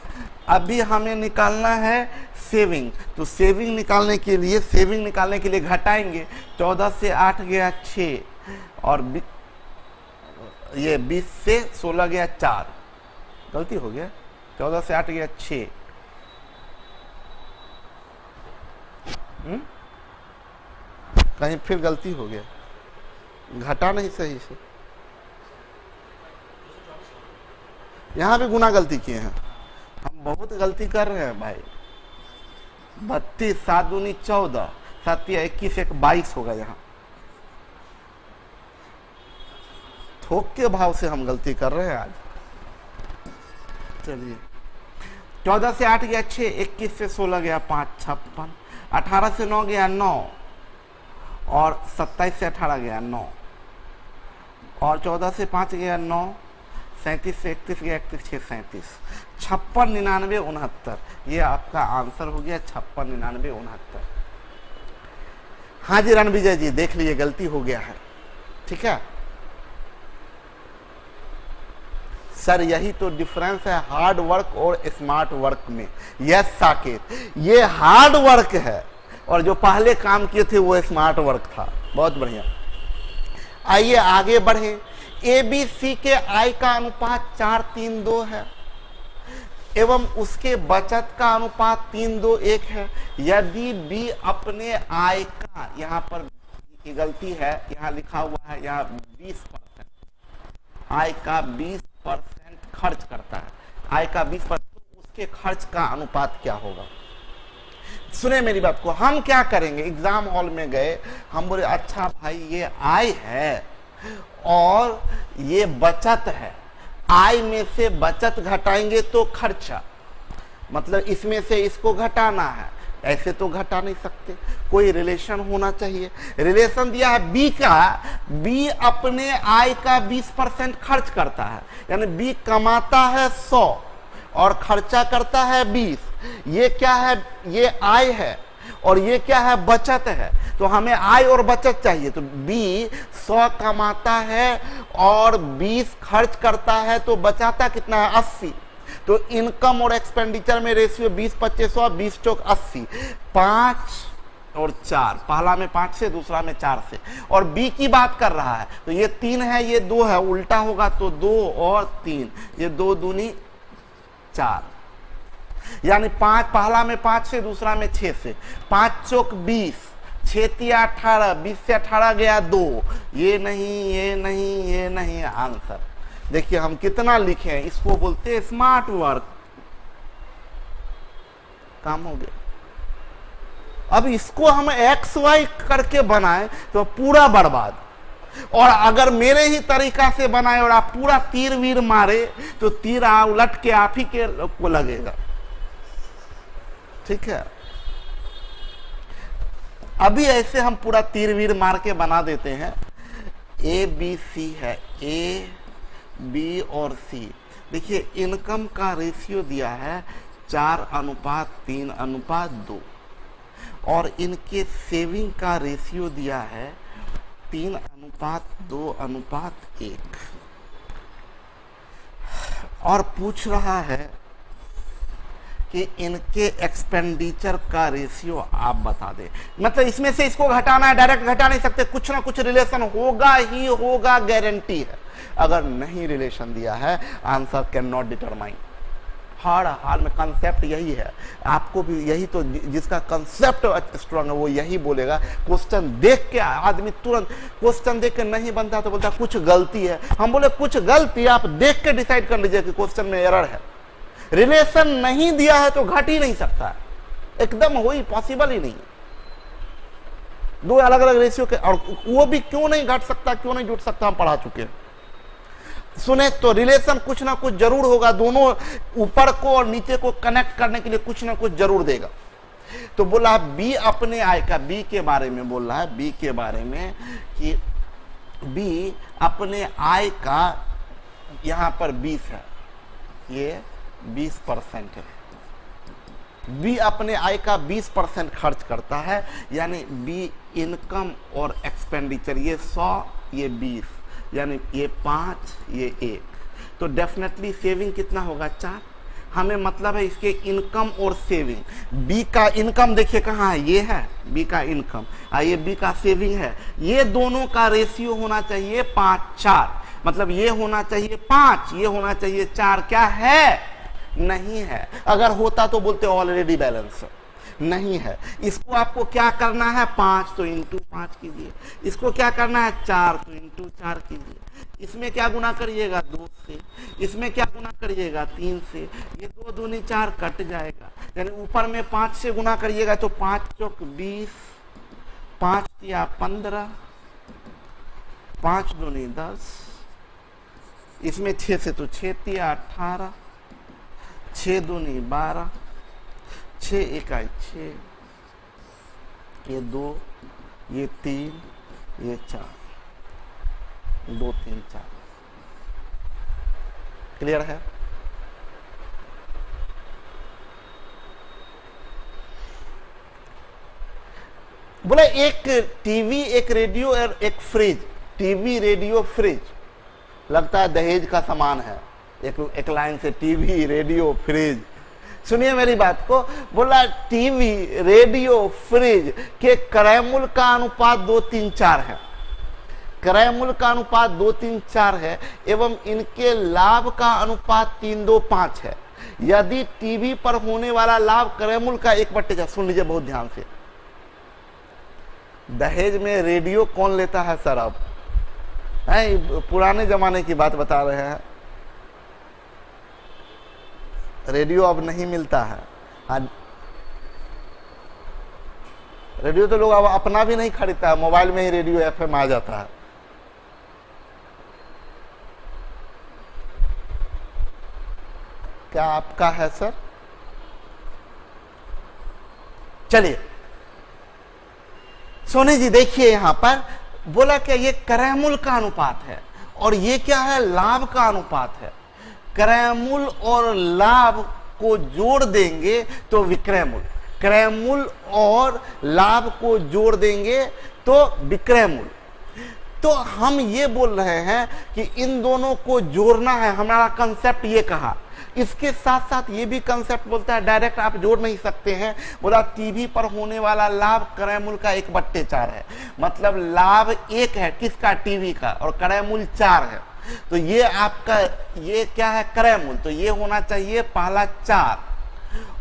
अभी हमें निकालना है सेविंग। तो सेविंग निकालने के लिए घटाएंगे। 14 से 8 गया 6 और ये 20 से 16 गया 4, गलती हो गया। 14 से 8 गया 6, कहीं फिर गलती हो गया, घटा नहीं सही से, यहां भी गुना गलती किए हैं हम, बहुत गलती कर रहे हैं भाई। 32 7 दूनी 14, 7 या 21 1 22 होगा। यहाँ थोक के भाव से हम गलती कर रहे हैं आज। चलिए 14 से 8 गया 6, 21 से 16 गया 5 56, 18 से 9 गया 9 और 27 से 18 गया 9 और 14 से 5 गया 9, 37 से 31 गया 31 6 37, 56 99 69। ये आपका आंसर हो गया 56 99 69। हाँ जी रणविजय जी, देख लीजिए गलती हो गया है, ठीक है सर। यही तो डिफरेंस है हार्ड वर्क और स्मार्ट वर्क में। यस साकेत, ये हार्ड वर्क है और जो पहले काम किए थे वो स्मार्ट वर्क था। बहुत बढ़िया, आइए आगे बढ़े। ABC के आय का अनुपात 4:3:2 है एवं उसके बचत का अनुपात 3:2:1 है। यदि B अपने आय का, यहाँ पर की गलती है, यहाँ लिखा हुआ है यहाँ 20%, आय का 20% खर्च करता है, आय का 20%, तो उसके खर्च का अनुपात क्या होगा। सुने मेरी बात को, हम क्या करेंगे, एग्जाम हॉल में गए, हम बोले अच्छा भाई ये आय है और ये बचत है, आय में से बचत घटाएंगे तो खर्चा, मतलब इसमें से इसको घटाना है, ऐसे तो घटा नहीं सकते, कोई रिलेशन होना चाहिए। रिलेशन दिया है बी का, बी अपने आय का 20% खर्च करता है, यानी बी कमाता है 100 और खर्चा करता है 20। ये क्या है, ये आय है और ये क्या है, बचत है। तो हमें आय और बचत चाहिए, तो बी 100 कमाता है और 20 खर्च करता है, तो बचाता कितना है 80। तो इनकम और एक्सपेंडिचर में रेशियो 20-25-100, 20-4 80, 5 और 4, पहला में 5 से, दूसरा में 4 से। और बी की बात कर रहा है, तो ये 3 है, ये 2 है, उल्टा होगा तो 2 और 3, ये 2 दूनी 4, यानी 5, पहला में 5 से, दूसरा में 6 से, 5 चौक 20, 6 तिया 18, 20 से 18 गया 2, ये नहीं, ये नहीं, ये नहीं, आंसर देखिए हम कितना लिखे हैं। इसको बोलते हैं स्मार्ट वर्क। काम हो गया। अब इसको हम XY करके बनाए तो पूरा बर्बाद, और अगर मेरे ही तरीका से बनाए और आप पूरा तीर वीर मारे तो तीर उलट के आप ही के को लगेगा, ठीक है। अभी ऐसे हम पूरा तीर वीर मार के बना देते हैं। ABC है, A B और C। देखिए इनकम का रेशियो दिया है 4:3:2 और इनके सेविंग का रेशियो दिया है 3:2:1 और पूछ रहा है कि इनके एक्सपेंडिचर का रेशियो आप बता दें। मतलब इसमें से इसको घटाना है, डायरेक्ट घटा नहीं सकते, कुछ ना कुछ रिलेशन होगा ही होगा, गारंटी है। अगर नहीं रिलेशन दिया है, आंसर कैन नॉट डिटरमाइन। हर हाल में कंसेप्ट यही है, आपको भी यही तो, जिसका कंसेप्ट स्ट्रांग है वो यही बोलेगा। क्वेश्चन देख के आदमी तुरंत, क्वेश्चन देख के नहीं बनता तो बोलता कुछ गलती है। हम बोले कुछ गलती, आप देख के डिसाइड कर लीजिए कि क्वेश्चन में एरर है। रिलेशन नहीं दिया है तो घट ही नहीं सकता, एकदम हो ही पॉसिबल ही नहीं। दो अलग अलग रेशियो के, और वो भी क्यों नहीं घट सकता, क्यों नहीं जुट सकता, हम पढ़ा चुके हैं। सुने तो रिलेशन कुछ ना कुछ जरूर होगा, दोनों ऊपर को और नीचे को कनेक्ट करने के लिए कुछ ना कुछ जरूर देगा। तो बोला बी अपने आय का, बी के बारे में बोल रहा है, बी के बारे में कि बी अपने आय का, यहां पर 20 है, ये 20% है, बी अपने आय का 20% खर्च करता है, यानी बी इनकम और एक्सपेंडिचर, ये 100 ये 20, यानी ये 5 ये 1, तो डेफिनेटली सेविंग कितना होगा 4। हमें मतलब है इसके इनकम और सेविंग। बी का इनकम देखिए कहाँ है, ये है बी का इनकम, ये बी का सेविंग है, ये दोनों का रेशियो होना चाहिए 5:4, मतलब ये होना चाहिए 5, ये होना चाहिए 4, क्या है नहीं है। अगर होता तो बोलते ऑलरेडी बैलेंस, नहीं है। इसको आपको क्या करना है 5 तो इंटू 5 कीजिए, इसको क्या करना है 4 तो इंटू 4 कीजिए, इसमें क्या गुना करिएगा 2 से, इसमें क्या गुना करिएगा 3 से, ये 2 दूनी 4 कट जाएगा, यानी ऊपर में 5 से गुना करिएगा तो 5 चौक 20, 5 या 15, 5 दूनी 10, इसमें 6 से तो 6 या 18, 6 दूनी 12, 6 इकाई 6, ये 2 ये 3 ये 4, 2 3 4, क्लियर है। बोले एक टीवी एक रेडियो और एक फ्रिज, टीवी रेडियो फ्रिज लगता है दहेज का सामान है, एक लाइन से टीवी रेडियो फ्रिज। सुनिए मेरी बात को, बोला टीवी रेडियो फ्रिज के क्रय मूल्य का अनुपात 2 3 4 है, क्रय मूल्य का अनुपात 2 3 4 है, एवं इनके लाभ का अनुपात 3 2 5 है। यदि टीवी पर होने वाला लाभ क्रय मूल्य का 1/4, सुन लीजिए बहुत ध्यान से, दहेज में रेडियो कौन लेता है सर? अब पुराने जमाने की बात बता रहे हैं, रेडियो अब नहीं मिलता है। हाँ, रेडियो तो लोग अब अपना भी नहीं खरीदता है, मोबाइल में ही रेडियो एफएम आ जाता है। क्या आपका है सर? चलिए सोनी जी देखिए यहां पर बोला क्या, ये क्रय मूल्य का अनुपात है और ये क्या है लाभ का अनुपात है। क्रय मूल्य और लाभ को जोड़ देंगे तो विक्रय मूल्य, क्रय मूल्य और लाभ को जोड़ देंगे तो विक्रय मूल्य। तो हम ये बोल रहे हैं कि इन दोनों को जोड़ना है, हमारा कंसेप्ट ये कहा। इसके साथ साथ ये भी कंसेप्ट बोलता है, डायरेक्ट आप जोड़ नहीं सकते हैं। बोला टीवी पर होने वाला लाभ क्रय मूल्य का 1/4 है, मतलब लाभ 1 है किसका, टीवी का, और क्रय मूल्य 4 है। तो ये आपका ये क्या है क्रय मूल्य, तो ये होना चाहिए पहला 4,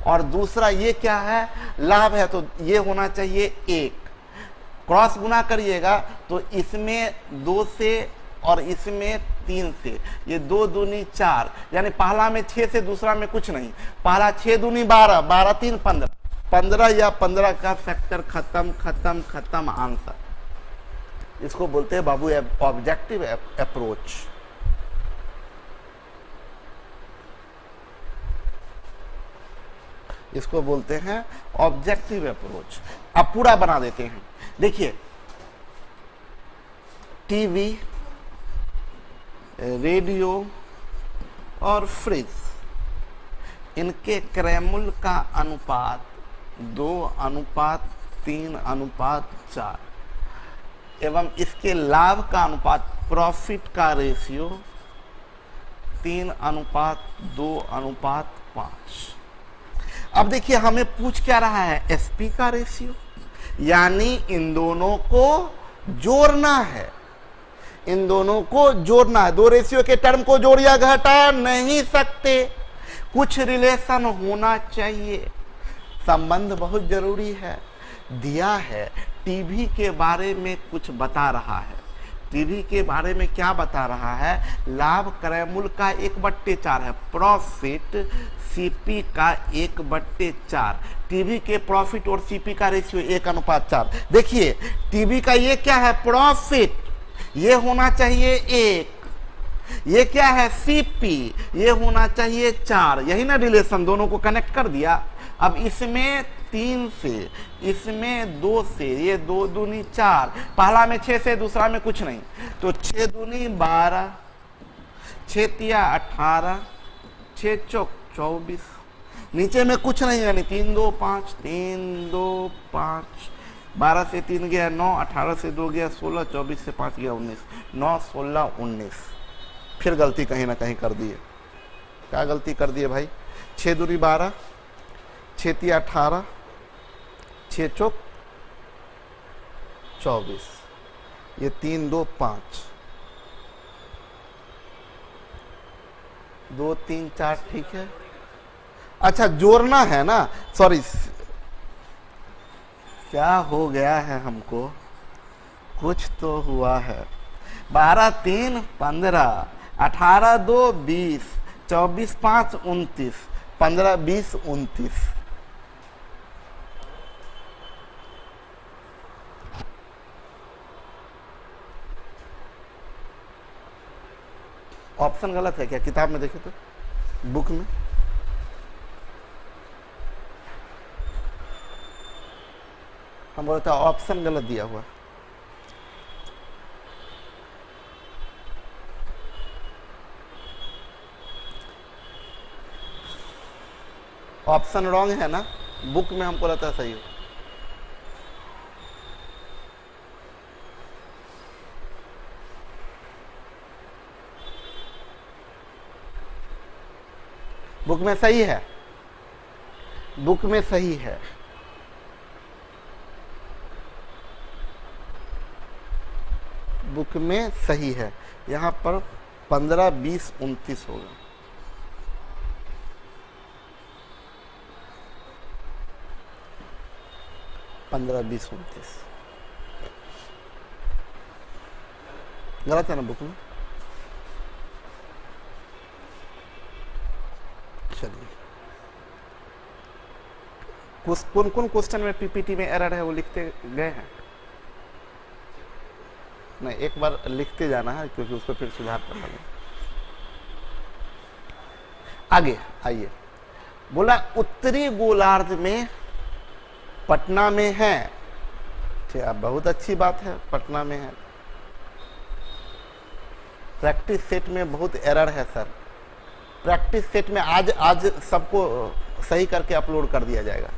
और दूसरा ये क्या है लाभ है, तो ये होना चाहिए 1। क्रॉस गुना करिएगा तो इसमें 2 से और इसमें 3 से, ये 2 दूनी 4, यानी पहला में 6 से दूसरा में कुछ नहीं, पहला 6 दूनी 12, 12 3 15, 15 या 15 का फैक्टर खत्म खत्म खत्म आंसर। इसको बोलते हैं बाबू ऑब्जेक्टिव अप्रोच। इसको बोलते हैं ऑब्जेक्टिव अप्रोच। अब पूरा बना देते हैं। देखिए टीवी रेडियो और फ्रिज, इनके क्रय मूल्य का अनुपात 2:3:4 एवं इसके लाभ का अनुपात प्रॉफिट का रेशियो 3:2:5। अब देखिए हमें पूछ क्या रहा है, एसपी का रेशियो, यानी इन दोनों को जोड़ना है, इन दोनों को जोड़ना है। 2 रेशियो के टर्म को जोड़ या घटा नहीं सकते, कुछ रिलेशन होना चाहिए, संबंध बहुत जरूरी है। दिया है टीवी के बारे में कुछ बता रहा है, टीवी के बारे में क्या बता रहा है, लाभ क्रय मूल्य का 1/4 है, प्रॉफिट सीपी का 1/4, टीवी के प्रॉफिट और सीपी का रेशियो 1:4। देखिए टीवी का ये क्या है प्रॉफिट, ये होना चाहिए 1, ये क्या है सीपी, ये होना चाहिए 4, यही ना रिलेशन, दोनों को कनेक्ट कर दिया। अब इसमें 3 से, इसमें 2 से, ये 2 दूनी 4, पहला में 6 से, दूसरा में कुछ नहीं, तो 6 दूनी 12, 6 तिया 18, 6 चौक 24, नीचे में कुछ नहीं, यानी 3 2 5, 3 2 5, 12 से 3 गया 9, 18 से 2 गया 16, 24 से 5 गया 19, 9 16 19। फिर गलती कहीं ना कहीं कर दी है। क्या गलती कर दी है भाई? 6 दूनी 12, 6 तिया 18, 6 चौक 24, ये 3 2 5, 2 3 4, ठीक है। अच्छा जोड़ना है ना, सॉरी, क्या हो गया है हमको, कुछ तो हुआ है। 12 3 15, 18 2 20, 24 5 29, 15 20 29। ऑप्शन गलत है क्या? किताब में देखे तो, बुक में हम बोलते हैं ऑप्शन गलत दिया हुआ। ऑप्शन रॉन्ग है ना, बुक में हमको लगता है सही हो। बुक में सही है, बुक में सही है। बुक में सही है, यहां पर 15 20 29 होगा। पंद्रह 20 29 गलत है ना बुक में? चलिए, कौन कौन क्वेश्चन में पीपीटी में एरर है वो लिखते गए हैं? नहीं, एक बार लिखते जाना है, क्योंकि उसको फिर सुधार करना है। आगे आइए, बोला उत्तरी गोलार्ध में पटना में है। ठीक, अब बहुत अच्छी बात है, पटना में है। प्रैक्टिस सेट में बहुत एरर है सर, प्रैक्टिस सेट में आज सबको सही करके अपलोड कर दिया जाएगा।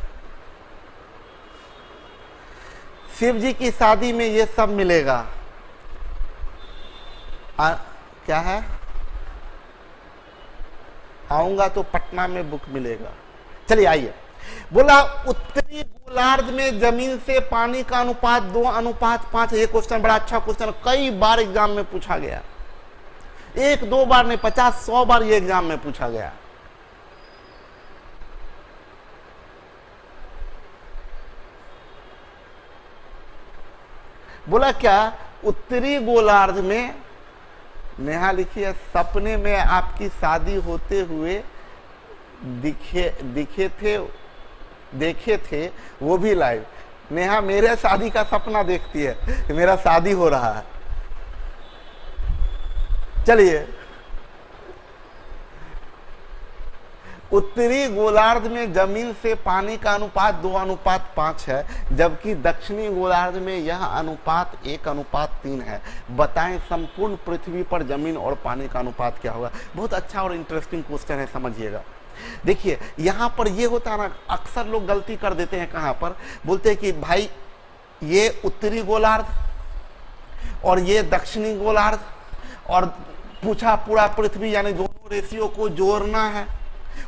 शिव जी की शादी में ये सब मिलेगा। क्या है? आऊंगा तो पटना में बुक मिलेगा। चलिए आइए, बोला उत्तरी गोलार्ध में जमीन से पानी का अनुपात 2:5। ये क्वेश्चन बड़ा अच्छा क्वेश्चन, कई बार एग्जाम में पूछा गया, 1-2 बार नहीं, 50-100 बार ये एग्जाम में पूछा गया। बोला क्या? उत्तरी गोलार्ध में, नेहा लिखिए, सपने में आपकी शादी होते हुए देखे थे वो भी लाइव। नेहा मेरे शादी का सपना देखती है कि मेरा शादी हो रहा है। चलिए, उत्तरी गोलार्ध में जमीन से पानी का अनुपात 2:5 है, जबकि दक्षिणी गोलार्ध में यह अनुपात 1:3 है। बताएं संपूर्ण पृथ्वी पर जमीन और पानी का अनुपात क्या होगा। बहुत अच्छा और इंटरेस्टिंग क्वेश्चन है, समझिएगा। देखिए यहां पर ये होता है ना, अक्सर लोग गलती कर देते हैं। कहां पर? बोलते हैं कि भाई ये उत्तरी गोलार्ध और ये दक्षिणी गोलार्ध, और पूछा पूरा पृथ्वी, यानी दोनों रेशियो को जोड़ना है,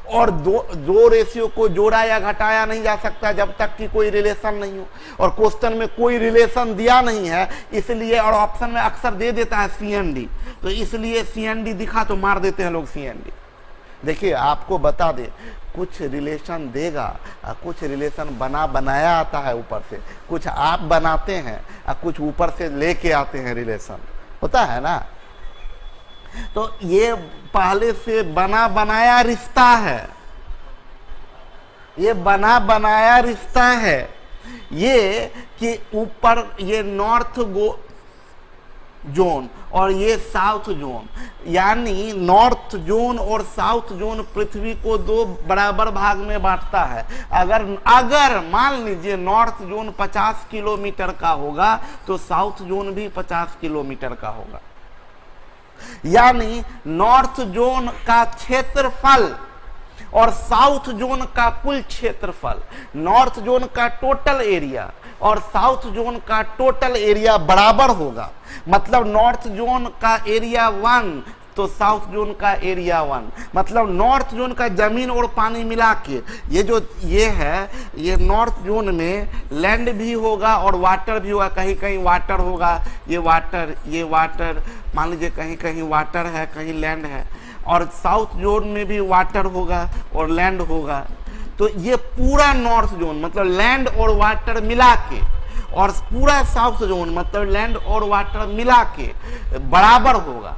और दो रेशियो को जोड़ा या घटाया नहीं जा सकता जब तक कि कोई रिलेशन नहीं हो। और क्वेश्चन में कोई रिलेशन दिया नहीं है, इसलिए, और ऑप्शन में अक्सर दे देता है CND, तो इसलिए CND दिखा तो मार देते हैं लोग CND। देखिए आपको बता दे, कुछ रिलेशन देगा, कुछ रिलेशन बनाया आता है ऊपर से, कुछ आप बनाते हैं और कुछ ऊपर से लेके आते हैं रिलेशन, होता है ना। तो ये पहले से बना बनाया रिश्ता है, ये बना बनाया रिश्ता है। ये कि ऊपर ये जोन और ये साउथ जोन, यानी नॉर्थ जोन और साउथ जोन पृथ्वी को दो बराबर भाग में बांटता है। अगर मान लीजिए नॉर्थ जोन 50 किलोमीटर का होगा तो साउथ जोन भी 50 किलोमीटर का होगा, यानी नॉर्थ जोन का क्षेत्रफल और साउथ जोन का कुल क्षेत्रफल, नॉर्थ जोन का टोटल एरिया और साउथ जोन का टोटल एरिया बराबर होगा। मतलब नॉर्थ जोन का एरिया 1 तो साउथ जोन का एरिया 1, मतलब नॉर्थ जोन का जमीन और पानी मिला के ये है, ये नॉर्थ जोन में लैंड भी होगा और वाटर भी होगा, कहीं कहीं वाटर होगा, ये वाटर मान लीजिए कहीं कहीं वाटर है, कहीं लैंड है, और साउथ जोन में भी वाटर होगा और लैंड होगा। तो ये पूरा नॉर्थ जोन मतलब लैंड और वाटर मिला के, और पूरा साउथ जोन मतलब लैंड और वाटर मिला के बराबर होगा।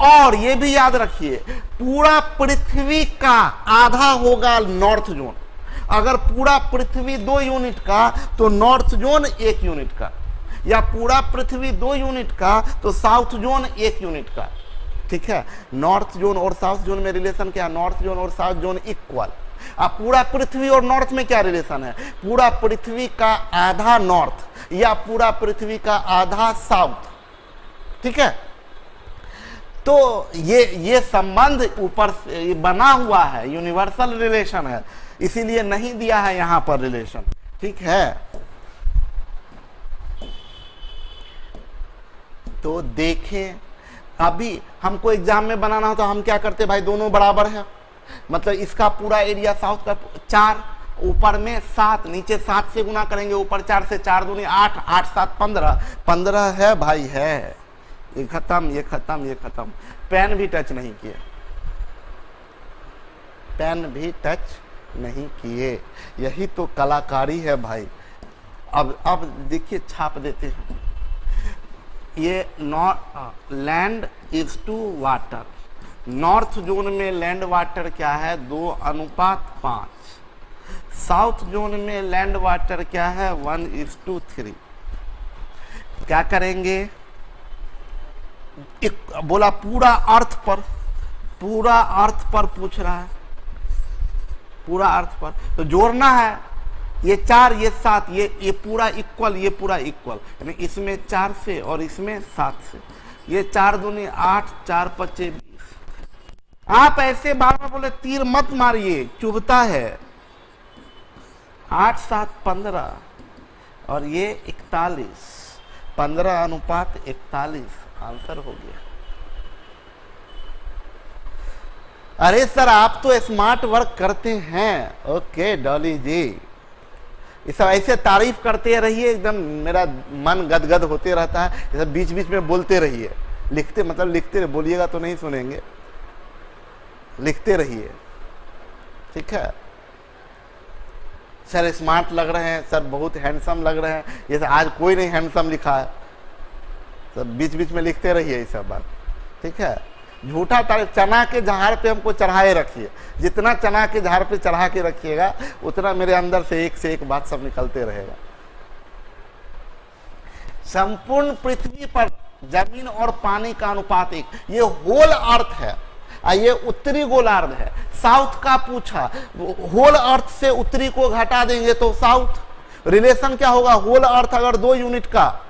और ये भी याद रखिए पूरा पृथ्वी का आधा होगा नॉर्थ जोन। अगर पूरा पृथ्वी 2 यूनिट का तो नॉर्थ जोन 1 यूनिट का, या पूरा पृथ्वी 2 यूनिट का तो साउथ जोन 1 यूनिट का। ठीक है, नॉर्थ जोन और साउथ जोन में रिलेशन क्या, नॉर्थ जोन और साउथ जोन इक्वल। अब पूरा पृथ्वी और नॉर्थ में क्या रिलेशन है, पूरा पृथ्वी का आधा नॉर्थ या पूरा पृथ्वी का आधा साउथ। ठीक है, तो ये संबंध ऊपर से बना हुआ है, यूनिवर्सल रिलेशन है, इसीलिए नहीं दिया है यहां पर रिलेशन। ठीक है, तो देखें अभी हमको एग्जाम में बनाना हो तो हम क्या करते भाई, दोनों बराबर है, मतलब इसका पूरा एरिया साउथ का 4, ऊपर में 7, नीचे 7 से गुना करेंगे, ऊपर 4 से 4 दूनी 8, 8 7 15 है भाई, है। ये खत्म, ये खत्म, ये खत्म। पेन भी टच नहीं किए, पेन भी टच नहीं किए, यही तो कलाकारी है भाई। अब देखिए छाप देते हैं, ये land is to water, north zone में लैंड वाटर क्या है 2:5, साउथ जोन में लैंड वाटर क्या है 1:3। क्या करेंगे, बोला पूरा अर्थ पर पूछ रहा है, पूरा अर्थ पर तो जोड़ना है, ये 4 ये 7 ये पूरा इक्वल, ये पूरा इक्वल, यानी इसमें 4 से और इसमें 7 से, ये 4 दूनी 8, 4 5 20। आप ऐसे बार बार बोले तीर मत मारिए, चुभता है। 8 7 15 और ये 41, 15:41 आंसर हो गया। अरे सर आप तो स्मार्ट वर्क करते हैं। ओके डॉली जी, इस ऐसे तारीफ करते रहिए, एकदम मेरा मन गदगद होते रहता है। जैसे बीच बीच में बोलते रहिए, लिखते मतलब लिखते रहिए, बोलिएगा तो नहीं सुनेंगे, लिखते रहिए। ठीक है सर, स्मार्ट लग रहे हैं सर, बहुत हैंडसम लग रहे हैं, जैसे आज कोई नहीं हैंडसम लिखा है। सर बीच बीच में लिखते रहिए ये सब बात। ठीक है, झूठा तारीफ, चना के झाड़ पे हमको चढ़ाए रखिए, जितना चना के झाड़ पे चढ़ा के रखिएगा उतना मेरे अंदर से एक बात सब निकलते रहेगा। संपूर्ण पृथ्वी पर जमीन और पानी का अनुपात 1, ये होल अर्थ है, ये उत्तरी गोलार्ध है। साउथ का पूछा, होल अर्थ से उत्तरी को घटा देंगे तो साउथ, रिलेशन क्या होगा, होल अर्थ अगर 2 यूनिट का,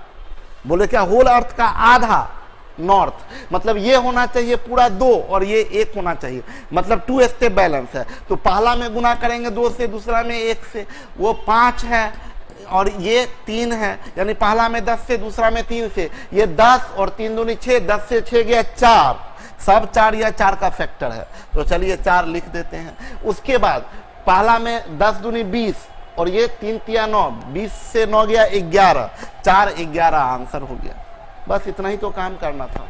बोले क्या होल अर्थ का आधा नॉर्थ, मतलब ये होना चाहिए पूरा 2 और ये 1 होना चाहिए, मतलब 2 स्टेप बैलेंस है। तो पहला में गुना करेंगे 2 से, दूसरा में 1 से, वो 5 है और ये 3 है, यानी पहला में 10 से, दूसरा में 3 से, ये 10 और 3 दूनी 6, 10 से 6 गया 4, सब 4 या 4 का फैक्टर है, तो चलिए 4 लिख देते हैं। उसके बाद पहला में 10 दूनी 20 और ये 3 तिया 9, 20 से 9 गया 11, 4 11 आंसर हो गया। बस इतना ही तो काम करना था।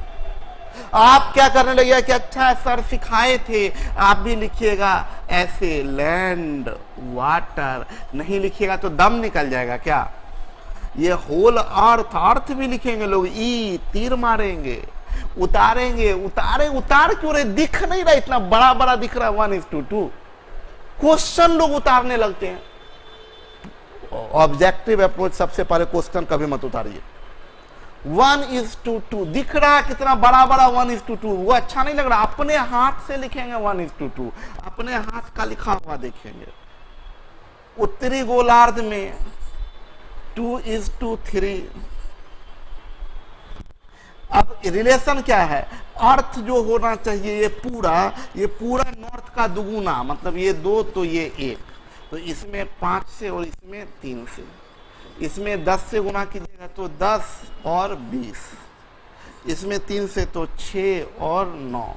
आप क्या करने लगे कि अच्छा सर सिखाए थे, आप भी लिखिएगा ऐसे, लैंड वाटर नहीं लिखिएगा तो दम निकल जाएगा क्या। ये होल अर्थ, अर्थ भी लिखेंगे लोग, ई तीर मारेंगे, उतारेंगे, उतार क्यों रहे, दिख नहीं रहा, इतना बड़ा बड़ा दिख रहा है 1:2। क्वेश्चन लोग उतारने लगते हैं। ऑब्जेक्टिव अप्रोच, सबसे पहले क्वेश्चन कभी मत उतारिए, 1:2 दिख रहा है कितना बड़ा बड़ा 1:2, वो अच्छा नहीं लग रहा। अपने हाथ से लिखेंगे 1:2, अपने हाथ का लिखा हुआ देखेंगे। उत्तरी गोलार्ध में 2:3। अब रिलेशन क्या है, अर्थ जो होना चाहिए ये पूरा नॉर्थ का दुगुना, मतलब ये 2 तो ये 1, तो इसमें 5 से और इसमें 3 से, इसमें 10 से गुना कीजिएगा तो 10 और 20, इसमें 3 से तो 6 और 9।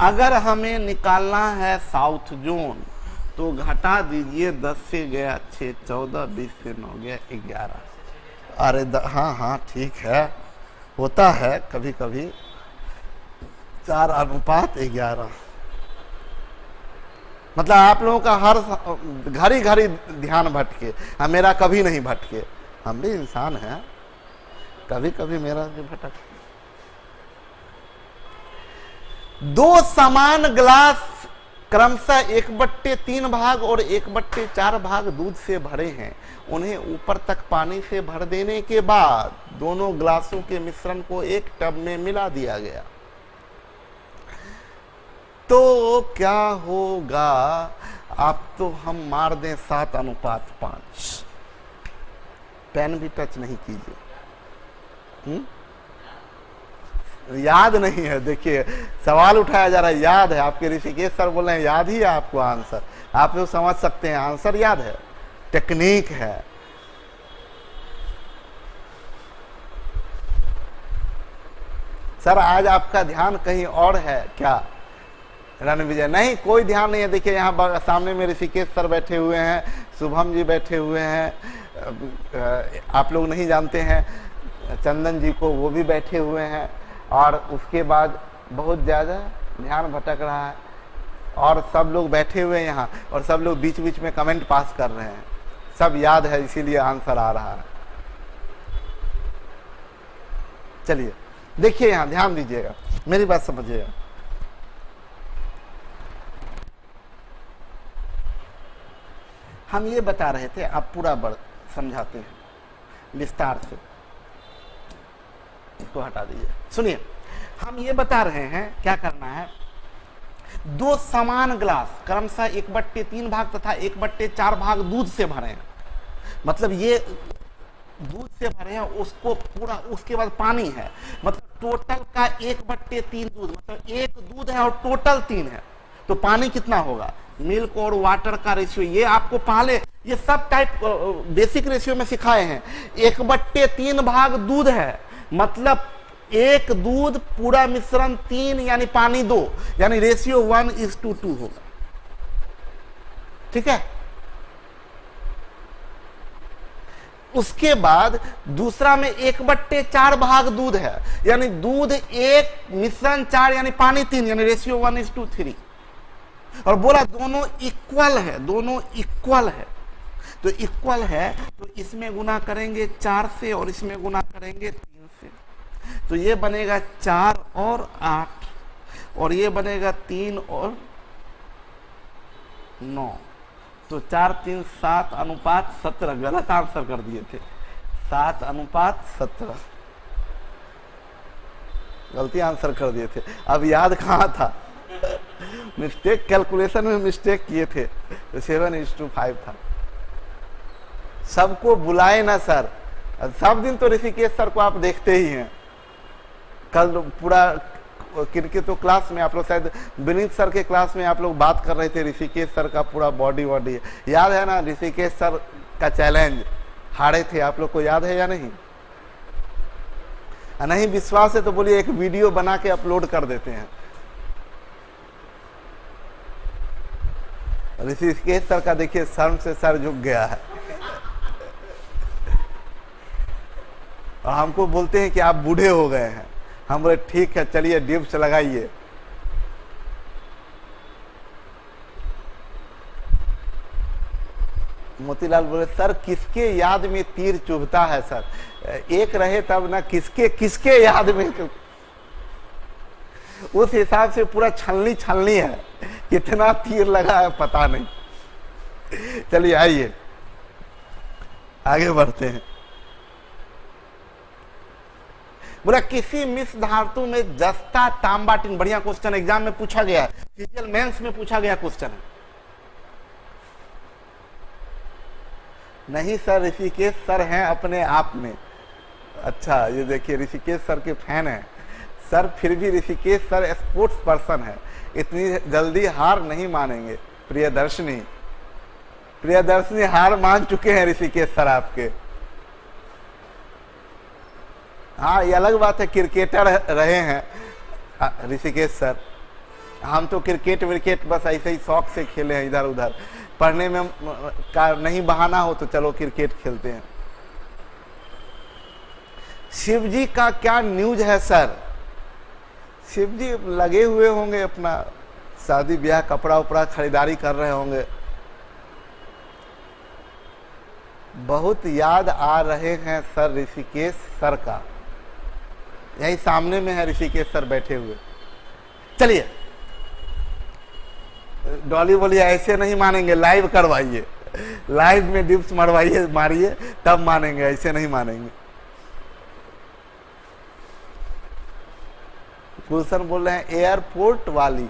अगर हमें निकालना है साउथ जोन तो घटा दीजिए, 10 से गया 6, 14, 20 से 9 गया 11। अरे हाँ ठीक है, होता है कभी कभी 4:11। मतलब आप लोगों का हर घड़ी ध्यान भटके, मेरा कभी नहीं भटके, हम भी इंसान हैं, कभी कभी मेरा भी भटक। 2 समान गिलास क्रमशः 1/3 भाग और 1/4 भाग दूध से भरे हैं। उन्हें ऊपर तक पानी से भर देने के बाद दोनों गिलासों के मिश्रण को एक टब में मिला दिया गया तो क्या होगा। आप तो हम मार दें 7:5। पेन भी टच नहीं कीजिए। याद नहीं है, देखिए सवाल उठाया जा रहा है, याद है। आपके ऋषिकेश सर बोल रहे हैं याद ही है आपको आंसर, आप लोग समझ सकते हैं आंसर याद है, टेक्निक है। सर आज आपका ध्यान कहीं और है क्या रणविजय? नहीं, कोई ध्यान नहीं है। देखिए यहाँ सामने में ऋषिकेश सर बैठे हुए हैं, शुभम जी बैठे हुए हैं, आप लोग नहीं जानते हैं चंदन जी को, वो भी बैठे हुए हैं। और उसके बाद बहुत ज़्यादा ध्यान भटक रहा है और सब लोग बैठे हुए हैं यहाँ, और सब लोग बीच बीच में कमेंट पास कर रहे हैं। सब याद है इसीलिए आंसर आ रहा है। चलिए देखिए यहाँ ध्यान दीजिएगा, मेरी बात समझिएगा। हम ये बता रहे थे, आप पूरा समझाते हैं विस्तार से, इसको हटा दीजिए। सुनिए, हम ये बता रहे हैं क्या करना है। 2 समान गिलास क्रमशः 1/3 भाग तथा 1/4 भाग दूध से भरे हैं। मतलब ये दूध से भरे हैं, उसको पूरा, उसके बाद पानी है, मतलब टोटल का 1/3 दूध, मतलब 1 दूध है और टोटल 3 है, तो पानी कितना होगा। मिल्क और वाटर का रेशियो ये आपको पहले ये सब टाइप बेसिक रेशियो में सिखाए हैं। 1/3 भाग दूध है, मतलब 1 दूध पूरा मिश्रण 3 यानी पानी 2, यानी रेशियो 1:2 होगा। ठीक है। उसके बाद दूसरा में 1/4 भाग दूध है, यानी दूध 1 मिश्रण 4 यानी पानी 3, यानी रेशियो 1:3। और बोला दोनों इक्वल है, दोनों इक्वल है, तो इक्वल है तो इसमें गुना करेंगे 4 से और इसमें गुना करेंगे 3 से, तो ये बनेगा 4 और 8 और ये बनेगा 3 और 9, तो 4, 3, 7:17। गलत आंसर कर दिए थे, 7:17 गलती आंसर कर दिए थे। अब याद कहाँ था, मिस्टेक कैलकुलेशन में मिस्टेक किए थे, तो 7:5 था। सबको बुलाए ना सर, सब दिन तो ऋषिकेश सर को आप देखते ही हैं। कल पूरा किनके तो क्लास में आप लोग, शायद विनीत सर के क्लास में आप लोग बात कर रहे थे, ऋषिकेश सर का पूरा बॉडी याद है ना। ऋषिकेश सर का चैलेंज हारे थे, आप लोग को याद है या नहीं? नहीं विश्वास है तो बोलिए एक वीडियो बना के अपलोड कर देते हैं। ऋषिकेश सर का देखिए शर्म से सर झुक गया है और हमको बोलते हैं कि आप बूढ़े हो गए हैं। हम बोले ठीक है चलिए डिप्स लगाइए। मोतीलाल बोले सर किसके याद में तीर चुभता है सर, एक रहे तब ना, किसके किसके याद में, उस हिसाब से पूरा छलनी छलनी है, कितना तीर लगा है पता नहीं। चलिए आइए आगे बढ़ते हैं। बोला किसी मिश्र धातु में जस्ता तांबा टिन, बढ़िया क्वेश्चन एग्जाम में पूछा गया, सीजीएल मेंस में पूछा गया क्वेश्चन है। नहीं सर, ऋषिकेश सर हैं अपने आप में। अच्छा, ये देखिए ऋषिकेश सर के फैन हैं सर, फिर भी ऋषिकेश सर स्पोर्ट्स पर्सन है, इतनी जल्दी हार नहीं मानेंगे। प्रियदर्शनी, प्रियदर्शनी हार मान चुके हैं ऋषिकेश सर आपके। हाँ, ये अलग बात है, क्रिकेटर रहे हैं ऋषिकेश सर, हम तो क्रिकेट विकेट बस ऐसे ही शौक से खेले हैं इधर उधर, पढ़ने में का नहीं बहाना हो तो चलो क्रिकेट खेलते हैं। शिव जी का क्या न्यूज है सर? शिव जी लगे हुए होंगे अपना शादी ब्याह, कपड़ा उपड़ा खरीदारी कर रहे होंगे। बहुत याद आ रहे हैं सर ऋषिकेश सर का, यही सामने में है ऋषिकेश सर बैठे हुए। चलिए, डॉली बोलिए ऐसे नहीं मानेंगे, लाइव करवाइए, लाइव में डिप्स मरवाइए, मारिए तब मानेंगे, ऐसे नहीं मानेंगे। गुलशन बोल रहे हैं एयरपोर्ट वाली।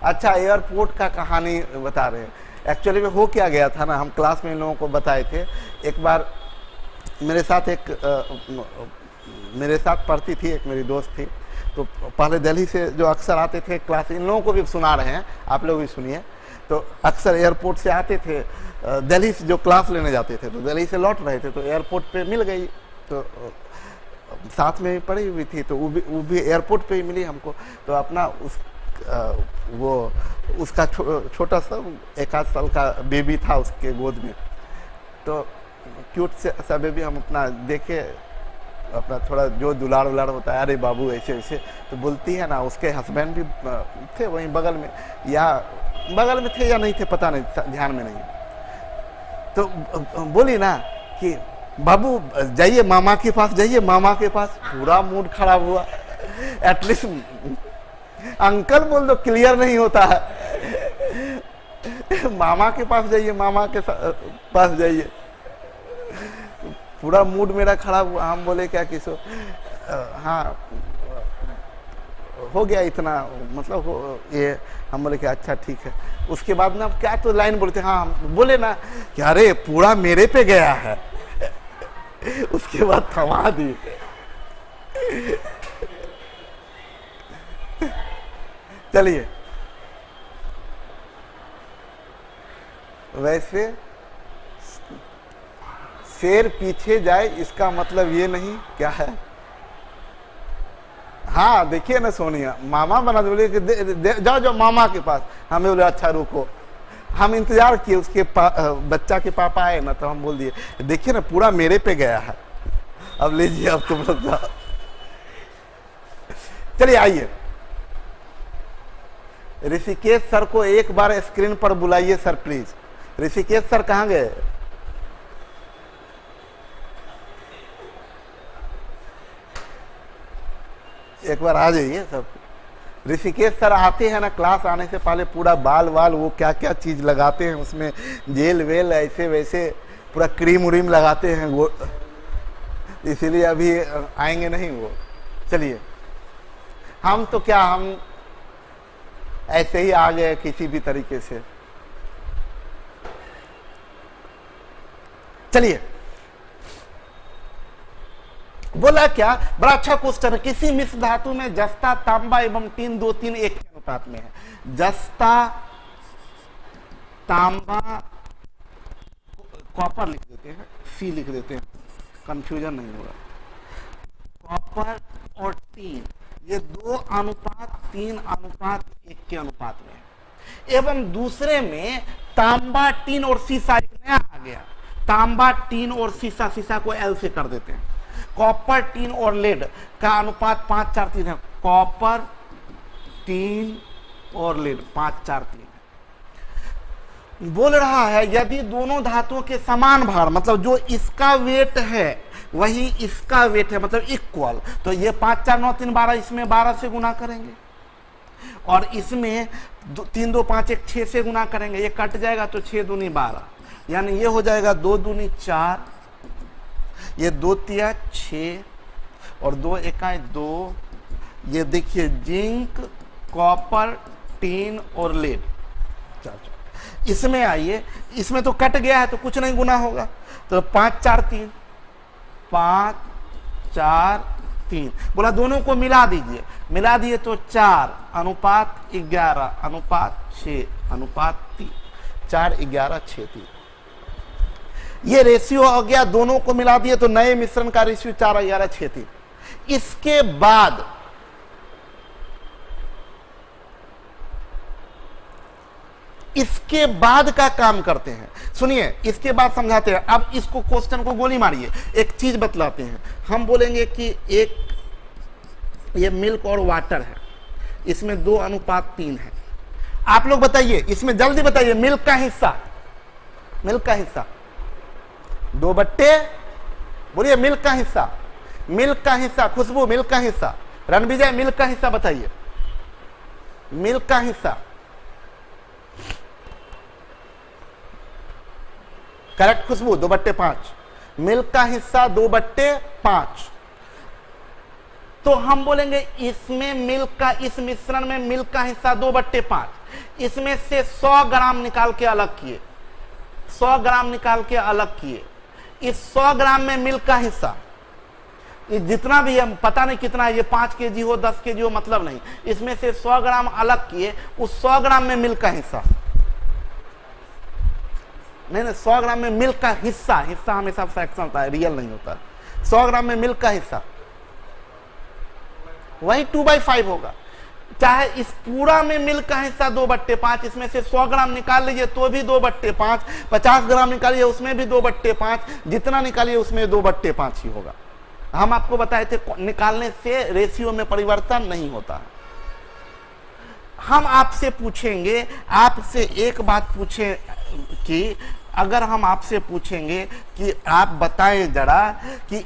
अच्छा, एयरपोर्ट का कहानी बता रहे हैं। एक्चुअली में हो क्या गया था ना, हम क्लास में इन लोगों को बताए थे। एक बार मेरे साथ पढ़ती थी एक मेरी दोस्त थी, तो पहले दिल्ली से जो अक्सर आते थे क्लास, इन लोगों को भी सुना रहे हैं, आप लोग भी सुनिए। तो अक्सर एयरपोर्ट से आते थे, दिल्ली से जो क्लास लेने जाते थे, तो दिल्ली से लौट रहे थे, तो एयरपोर्ट पे मिल गई, तो साथ में पड़ी हुई थी, तो वो भी एयरपोर्ट पे ही मिली हमको। तो अपना उसका छोटा सा 1 साल का बेबी था उसके गोद में, तो क्यूट सा बेबी हम अपना देखे, अपना थोड़ा जो दुलार उलार होता है, अरे बाबू ऐसे ऐसे, तो बोलती है ना, उसके हस्बैंड भी थे वहीं बगल में, या बगल में थे या नहीं थे पता नहीं, ध्यान में नहीं। तो बोली ना कि बाबू जाइए मामा के पास, जाइए मामा के पास। पूरा मूड खराब हुआ, एटलीस्ट अंकल बोल दो, क्लियर नहीं होता है। मामा के पास जाइए, मामा के पास जाइए। पूरा मूड मेरा खराब हुआ। हम बोले क्या किसो, हाँ हो गया इतना, मतलब ये, हम बोले कि अच्छा ठीक है। उसके बाद ना क्या तो लाइन बोलते, हाँ बोले ना कि अरे पूरा मेरे पे गया है। उसके बाद थमा दी। चलिए, वैसे शेर पीछे जाए इसका मतलब ये नहीं क्या है? हाँ देखिए ना सोनिया, मामा बना बोले कि जाओ जाओ मामा के पास। हमें बोले अच्छा रुको, हम इंतजार किए, उसके बच्चा के पापा आए ना, तो हम बोल दिए देखिए ना पूरा मेरे पे गया है, अब लीजिए अब तुम लोग जाओ। चलिए आइए, ऋषिकेश सर को एक बार स्क्रीन पर बुलाइए सर प्लीज। ऋषिकेश सर कहाँ गए? एक बार आ जाइए सब। ऋषिकेश सर आते हैं ना, क्लास आने से पहले पूरा बाल वाल वो क्या क्या चीज लगाते हैं उसमें, जेल वेल ऐसे वैसे पूरा क्रीम उरीम लगाते हैं वो, इसीलिए अभी आएंगे नहीं वो। चलिए, हम तो क्या, हम ऐसे ही आ गए किसी भी तरीके से। चलिए, बोला क्या, बड़ा अच्छा क्वेश्चन है। किसी मिश्र धातु में जस्ता तांबा एवं टीन 2:3:1 के अनुपात में है। जस्ता तांबा, कॉपर लिख देते हैं, सी लिख देते हैं, कंफ्यूजन नहीं होगा। कॉपर और टीन ये 2:3:1 के अनुपात में है। एवं दूसरे में तांबा, टीन और सीसा, एक नया आ गया, तांबा, टीन और सीसा, सीसा को एल से कर देते हैं। कॉपर, टीन और लेड का अनुपात 5:4:3 है। कॉपर, टीन और लेड 5:4:3 है। बोल रहा है यदि दोनों धातुओं के समान भार, मतलब जो इसका वेट है वही इसका वेट है, मतलब इक्वल, तो ये 5 4 9 3 12, इसमें 12 से गुना करेंगे और इसमें 3 2 5 1 6 से गुना करेंगे, ये कट जाएगा तो 6 दूनी 12, यानी ये हो जाएगा 2 दूनी 4, ये 2 तिया 6, और 2 इकाई 2, ये देखिए जिंक, कॉपर, टीन और लेड। इसमें आइए, इसमें तो कट गया है तो कुछ नहीं गुना होगा, तो 5 4 3, 5 4 3, बोला दोनों को मिला दीजिए, मिला दिए तो 4 अनुपात 11 अनुपात 6 अनुपात 3, 4 11 6 3। ये रेशियो हो गया, दोनों को मिला दिए तो नए मिश्रण का रेशियो 4 11 6 3। इसके बाद का काम करते हैं, सुनिए, इसके बाद समझाते हैं। अब इसको क्वेश्चन को गोली मारिए, एक चीज बतलाते हैं। हम बोलेंगे कि एक ये मिल्क और वाटर है, इसमें 2 अनुपात 3 है। आप लोग बताइए, इसमें जल्दी बताइए, मिल्क का हिस्सा 2 बट्टे, बोलिए मिल्क का हिस्सा, खुशबू मिल्क का हिस्सा, रणविजय मिल्क का हिस्सा बताइए, मिल्क का हिस्सा करेक्ट खुशबू 2/5, मिल्क का हिस्सा 2/5। तो हम बोलेंगे इसमें मिल्क का, इस मिश्रण में मिल्क का हिस्सा 2/5, इसमें से 100 ग्राम निकाल के अलग किए, 100 ग्राम निकाल के अलग किए। इस 100 ग्राम में मिल्क का हिस्सा जितना भी है, पता नहीं कितना है, ये 5 केजी हो 10 केजी हो मतलब नहीं, इसमें से 100 ग्राम अलग किए, उस 100 ग्राम में मिल्क का हिस्सा, नहीं 100 ग्राम में मिल्क का हिस्सा हमेशा फ्रैक्शन होता है, रियल नहीं होता। 100 ग्राम में मिल्क का हिस्सा वही 2/5 होगा। चाहे इस पूरा में मिल्क का हिस्सा 2/5, इसमें से 100 ग्राम निकाल लीजिए तो भी 2/5, 50 ग्राम निकालिए उसमें भी 2/5, जितना निकालिए उसमें 2/5 ही होगा। हम आपको बताए थे निकालने से रेशियो में परिवर्तन नहीं होता है। हम आपसे पूछेंगे, आपसे एक बात पूछे कि अगर हम आपसे पूछेंगे कि आप बताएं जरा कि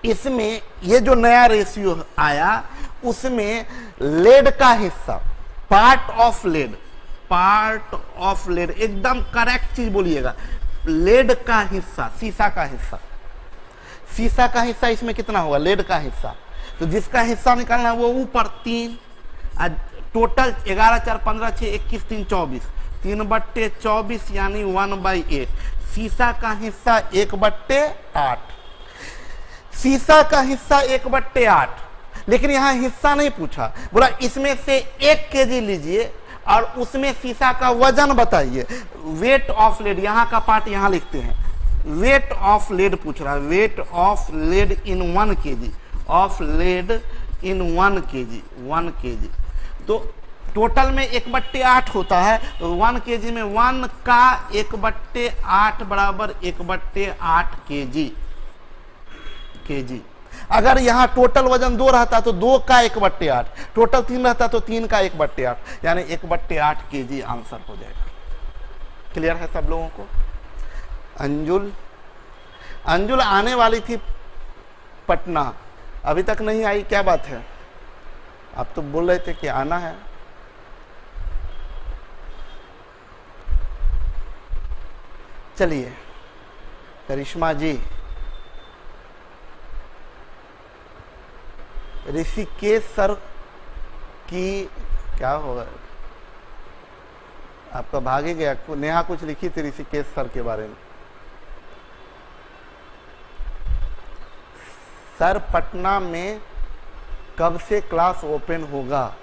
इसमें ये जो नया रेशियो आया उसमें लेड का हिस्सा, पार्ट ऑफ लेड, एकदम करेक्ट चीज बोलिएगा, लेड का हिस्सा, शीशा का हिस्सा इसमें कितना होगा, लेड का हिस्सा। तो जिसका हिस्सा निकालना है वो ऊपर 3, टोटल 11 4 15 6 21 3 24, 3/24 यानी 1/8। शीशा का हिस्सा 1/8, शीशा का हिस्सा 1/8। लेकिन यहां हिस्सा नहीं पूछा, बोला इसमें से 1 केजी लीजिए और उसमें शीशा का वजन बताइए, वेट ऑफ लेड, यहां का पार्ट यहां लिखते हैं, वेट ऑफ लेड पूछ रहा है, weight of lead in 1 KG, of lead in 1 KG, 1 KG. तो टोटल में 1/8 होता है, तो 1 केजी में 1 का 1/8 बराबर 1/8 केजी। अगर यहाँ टोटल वजन 2 रहता तो 2 का 1/8, टोटल 3 रहता तो 3 का 1/8, यानी 1/8 केजी आंसर हो जाएगा। क्लियर है सब लोगों को? अंजुल आने वाली थी पटना, अभी तक नहीं आई, क्या बात है? आप तो बोल रहे थे कि आना है। चलिए करिश्मा जी, ऋषिकेश सर की क्या होगा, आपका भागे गया, नेहा कुछ लिखी थी ऋषिकेश सर के बारे में। सर पटना में कब से क्लास ओपन होगा?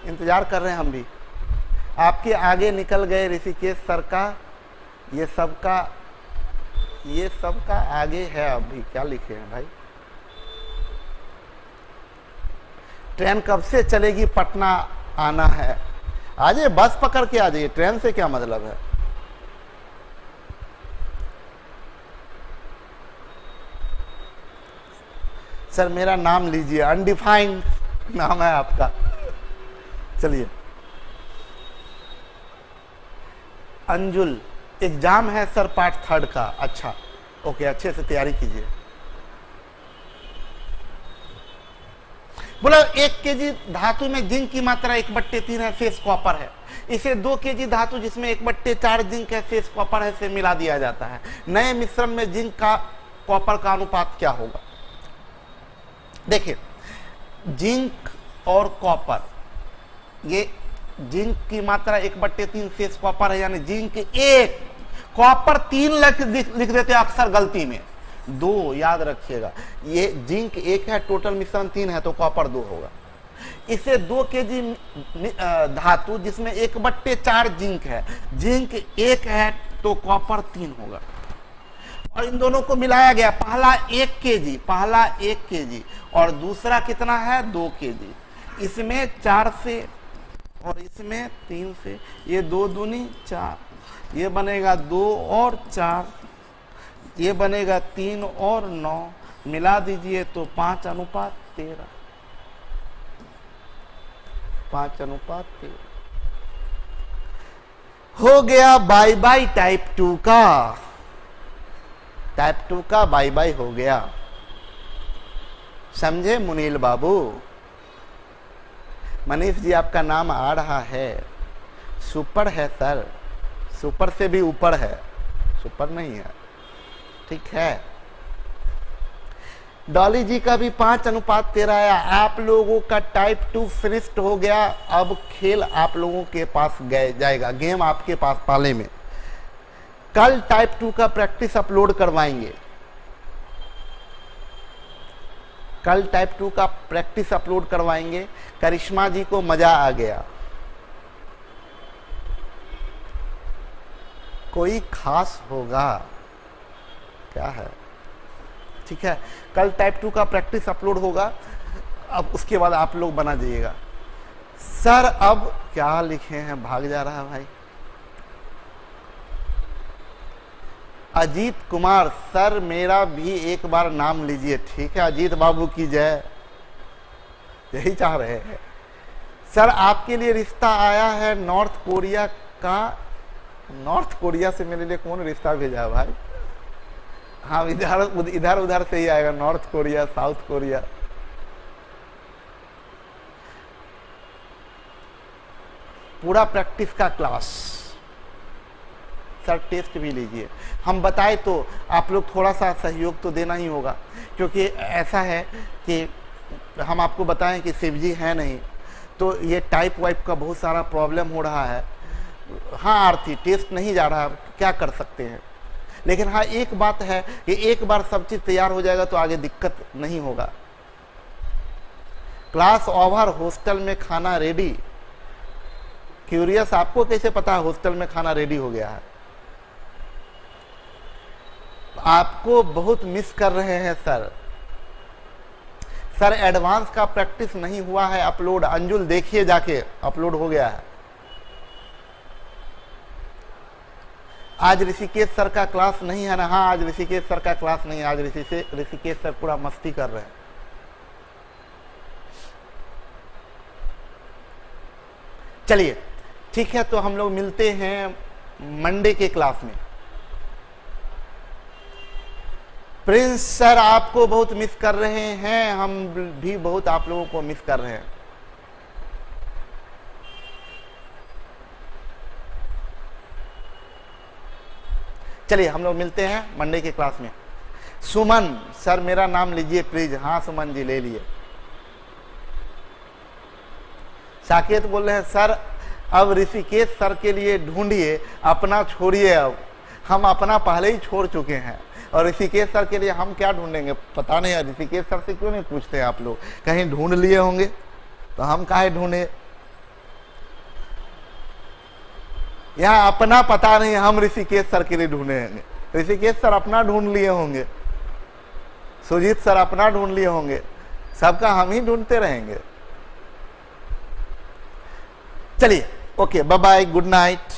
इंतजार कर रहे हैं हम भी। आपके आगे निकल गए ऋषिकेश सर का, ये सबका आगे है। अभी क्या लिखे हैं भाई? ट्रेन कब से चलेगी? पटना आना है, आ जाइए, बस पकड़ के आ जाइए, ट्रेन से क्या मतलब है? सर मेरा नाम लीजिए, अनडिफाइंड नाम है आपका। चलिए अंजुल, एग्जाम है सर पार्ट 3 का। अच्छा ओके, अच्छे से तैयारी कीजिए। बोला 1 केजी धातु में जिंक की मात्रा 1/3 है, शेष कॉपर है। इसे 2 केजी धातु जिसमें 1/4 जिंक है, शेष कॉपर है, से मिला दिया जाता है। नए मिश्रण में जिंक का कॉपर का अनुपात क्या होगा? देखिए जिंक और कॉपर, ये जिंक की मात्रा 1/3 शेष कॉपर है, यानी जिंक 1, कॉपर 3 लिख देते हैं अक्सर गलती में, 2 याद रखिएगा। ये जिंक 1 है, टोटल मिश्रण 3 है, तो कॉपर 2 होगा। इसे 2 kg धातु जिसमें 1/4 जिंक है, जिंक 1 है तो कॉपर 3 होगा। और इन दोनों को मिलाया गया, पहला 1 kg और दूसरा कितना है 2 kg। इसमें 4 से और इसमें 3 से, ये 2 दूनी 4, ये बनेगा 2 और 4, ये बनेगा 3 और 9, मिला दीजिए तो 5:13, 5:13 हो गया। बाय बाय टाइप 2 का, टाइप 2 का बाय बाय हो गया। समझे मुनील बाबू? मनीष जी आपका नाम आ रहा है, सुपर है सर, सुपर से भी ऊपर है, सुपर नहीं है, ठीक है। डॉली जी का भी 5:13 है। आप लोगों का टाइप 2 फिनिश्ड हो गया। अब खेल आप लोगों के पास जाएगा, गेम आपके पास पाले में। कल टाइप 2 का प्रैक्टिस अपलोड करवाएंगे, कल टाइप 2 का प्रैक्टिस अपलोड करवाएंगे। करिश्मा जी को मजा आ गया। कोई खास होगा क्या है? ठीक है, कल टाइप 2 का प्रैक्टिस अपलोड होगा। अब उसके बाद आप लोग बना जाइएगा। सर अब क्या लिखे हैं, भाग जा रहा है भाई। अजीत कुमार, सर मेरा भी एक बार नाम लीजिए। ठीक है अजीत बाबू की जय, यही चाह रहे हैं। सर आपके लिए रिश्ता आया है नॉर्थ कोरिया का। नॉर्थ कोरिया से मेरे लिए कौन रिश्ता भेजा है भाई? हाँ इधर उधर से ही आएगा, नॉर्थ कोरिया, साउथ कोरिया। पूरा प्रैक्टिस का क्लास। सर टेस्ट भी लीजिए, हम बताए तो आप लोग थोड़ा सा सहयोग तो देना ही होगा, क्योंकि ऐसा है कि हम आपको बताएं कि शिवजी है नहीं, तो ये टाइप वाइप का बहुत सारा प्रॉब्लम हो रहा है। हाँ आरती टेस्ट नहीं जा रहा, क्या कर सकते हैं। लेकिन हाँ एक बात है कि एक बार सब चीज़ तैयार हो जाएगा तो आगे दिक्कत नहीं होगा। क्लास ओवर, हॉस्टल में खाना रेडी। क्यूरियस, आपको कैसे पता है हॉस्टल में खाना रेडी हो गया है? आपको बहुत मिस कर रहे हैं सर। सर एडवांस का प्रैक्टिस नहीं हुआ है अपलोड। अंजुल देखिए जाके, अपलोड हो गया है। आज ऋषिकेश सर का क्लास नहीं है ना? हाँ आज ऋषिकेश सर का क्लास नहीं है, आज ऋषिकेश सर पूरा मस्ती कर रहे हैं। चलिए ठीक है, तो हम लोग मिलते हैं मंडे के क्लास में। प्रिंस सर आपको बहुत मिस कर रहे हैं, हम भी बहुत आप लोगों को मिस कर रहे हैं। चलिए हम लोग मिलते हैं मंडे के क्लास में। सुमन सर मेरा नाम लीजिए प्लीज। हाँ सुमन जी ले लिए। साकेत बोल रहे हैं सर अब ऋषिकेश सर के लिए ढूंढिए, अपना छोड़िए। अब हम अपना पहले ही छोड़ चुके हैं और ऋषिकेश सर के लिए हम क्या ढूंढेंगे पता नहीं है। ऋषिकेश सर से क्यों नहीं पूछते हैं आप लोग? कहीं ढूंढ लिए होंगे तो हम काहे ढूंढे? यहाँ अपना पता नहीं, हम ऋषिकेश सर के लिए ढूंढेंगे। ऋषिकेश सर अपना ढूंढ लिए होंगे, सुजीत सर अपना ढूंढ लिए होंगे, सबका हम ही ढूंढते रहेंगे। चलिए okay, bye bye, good night.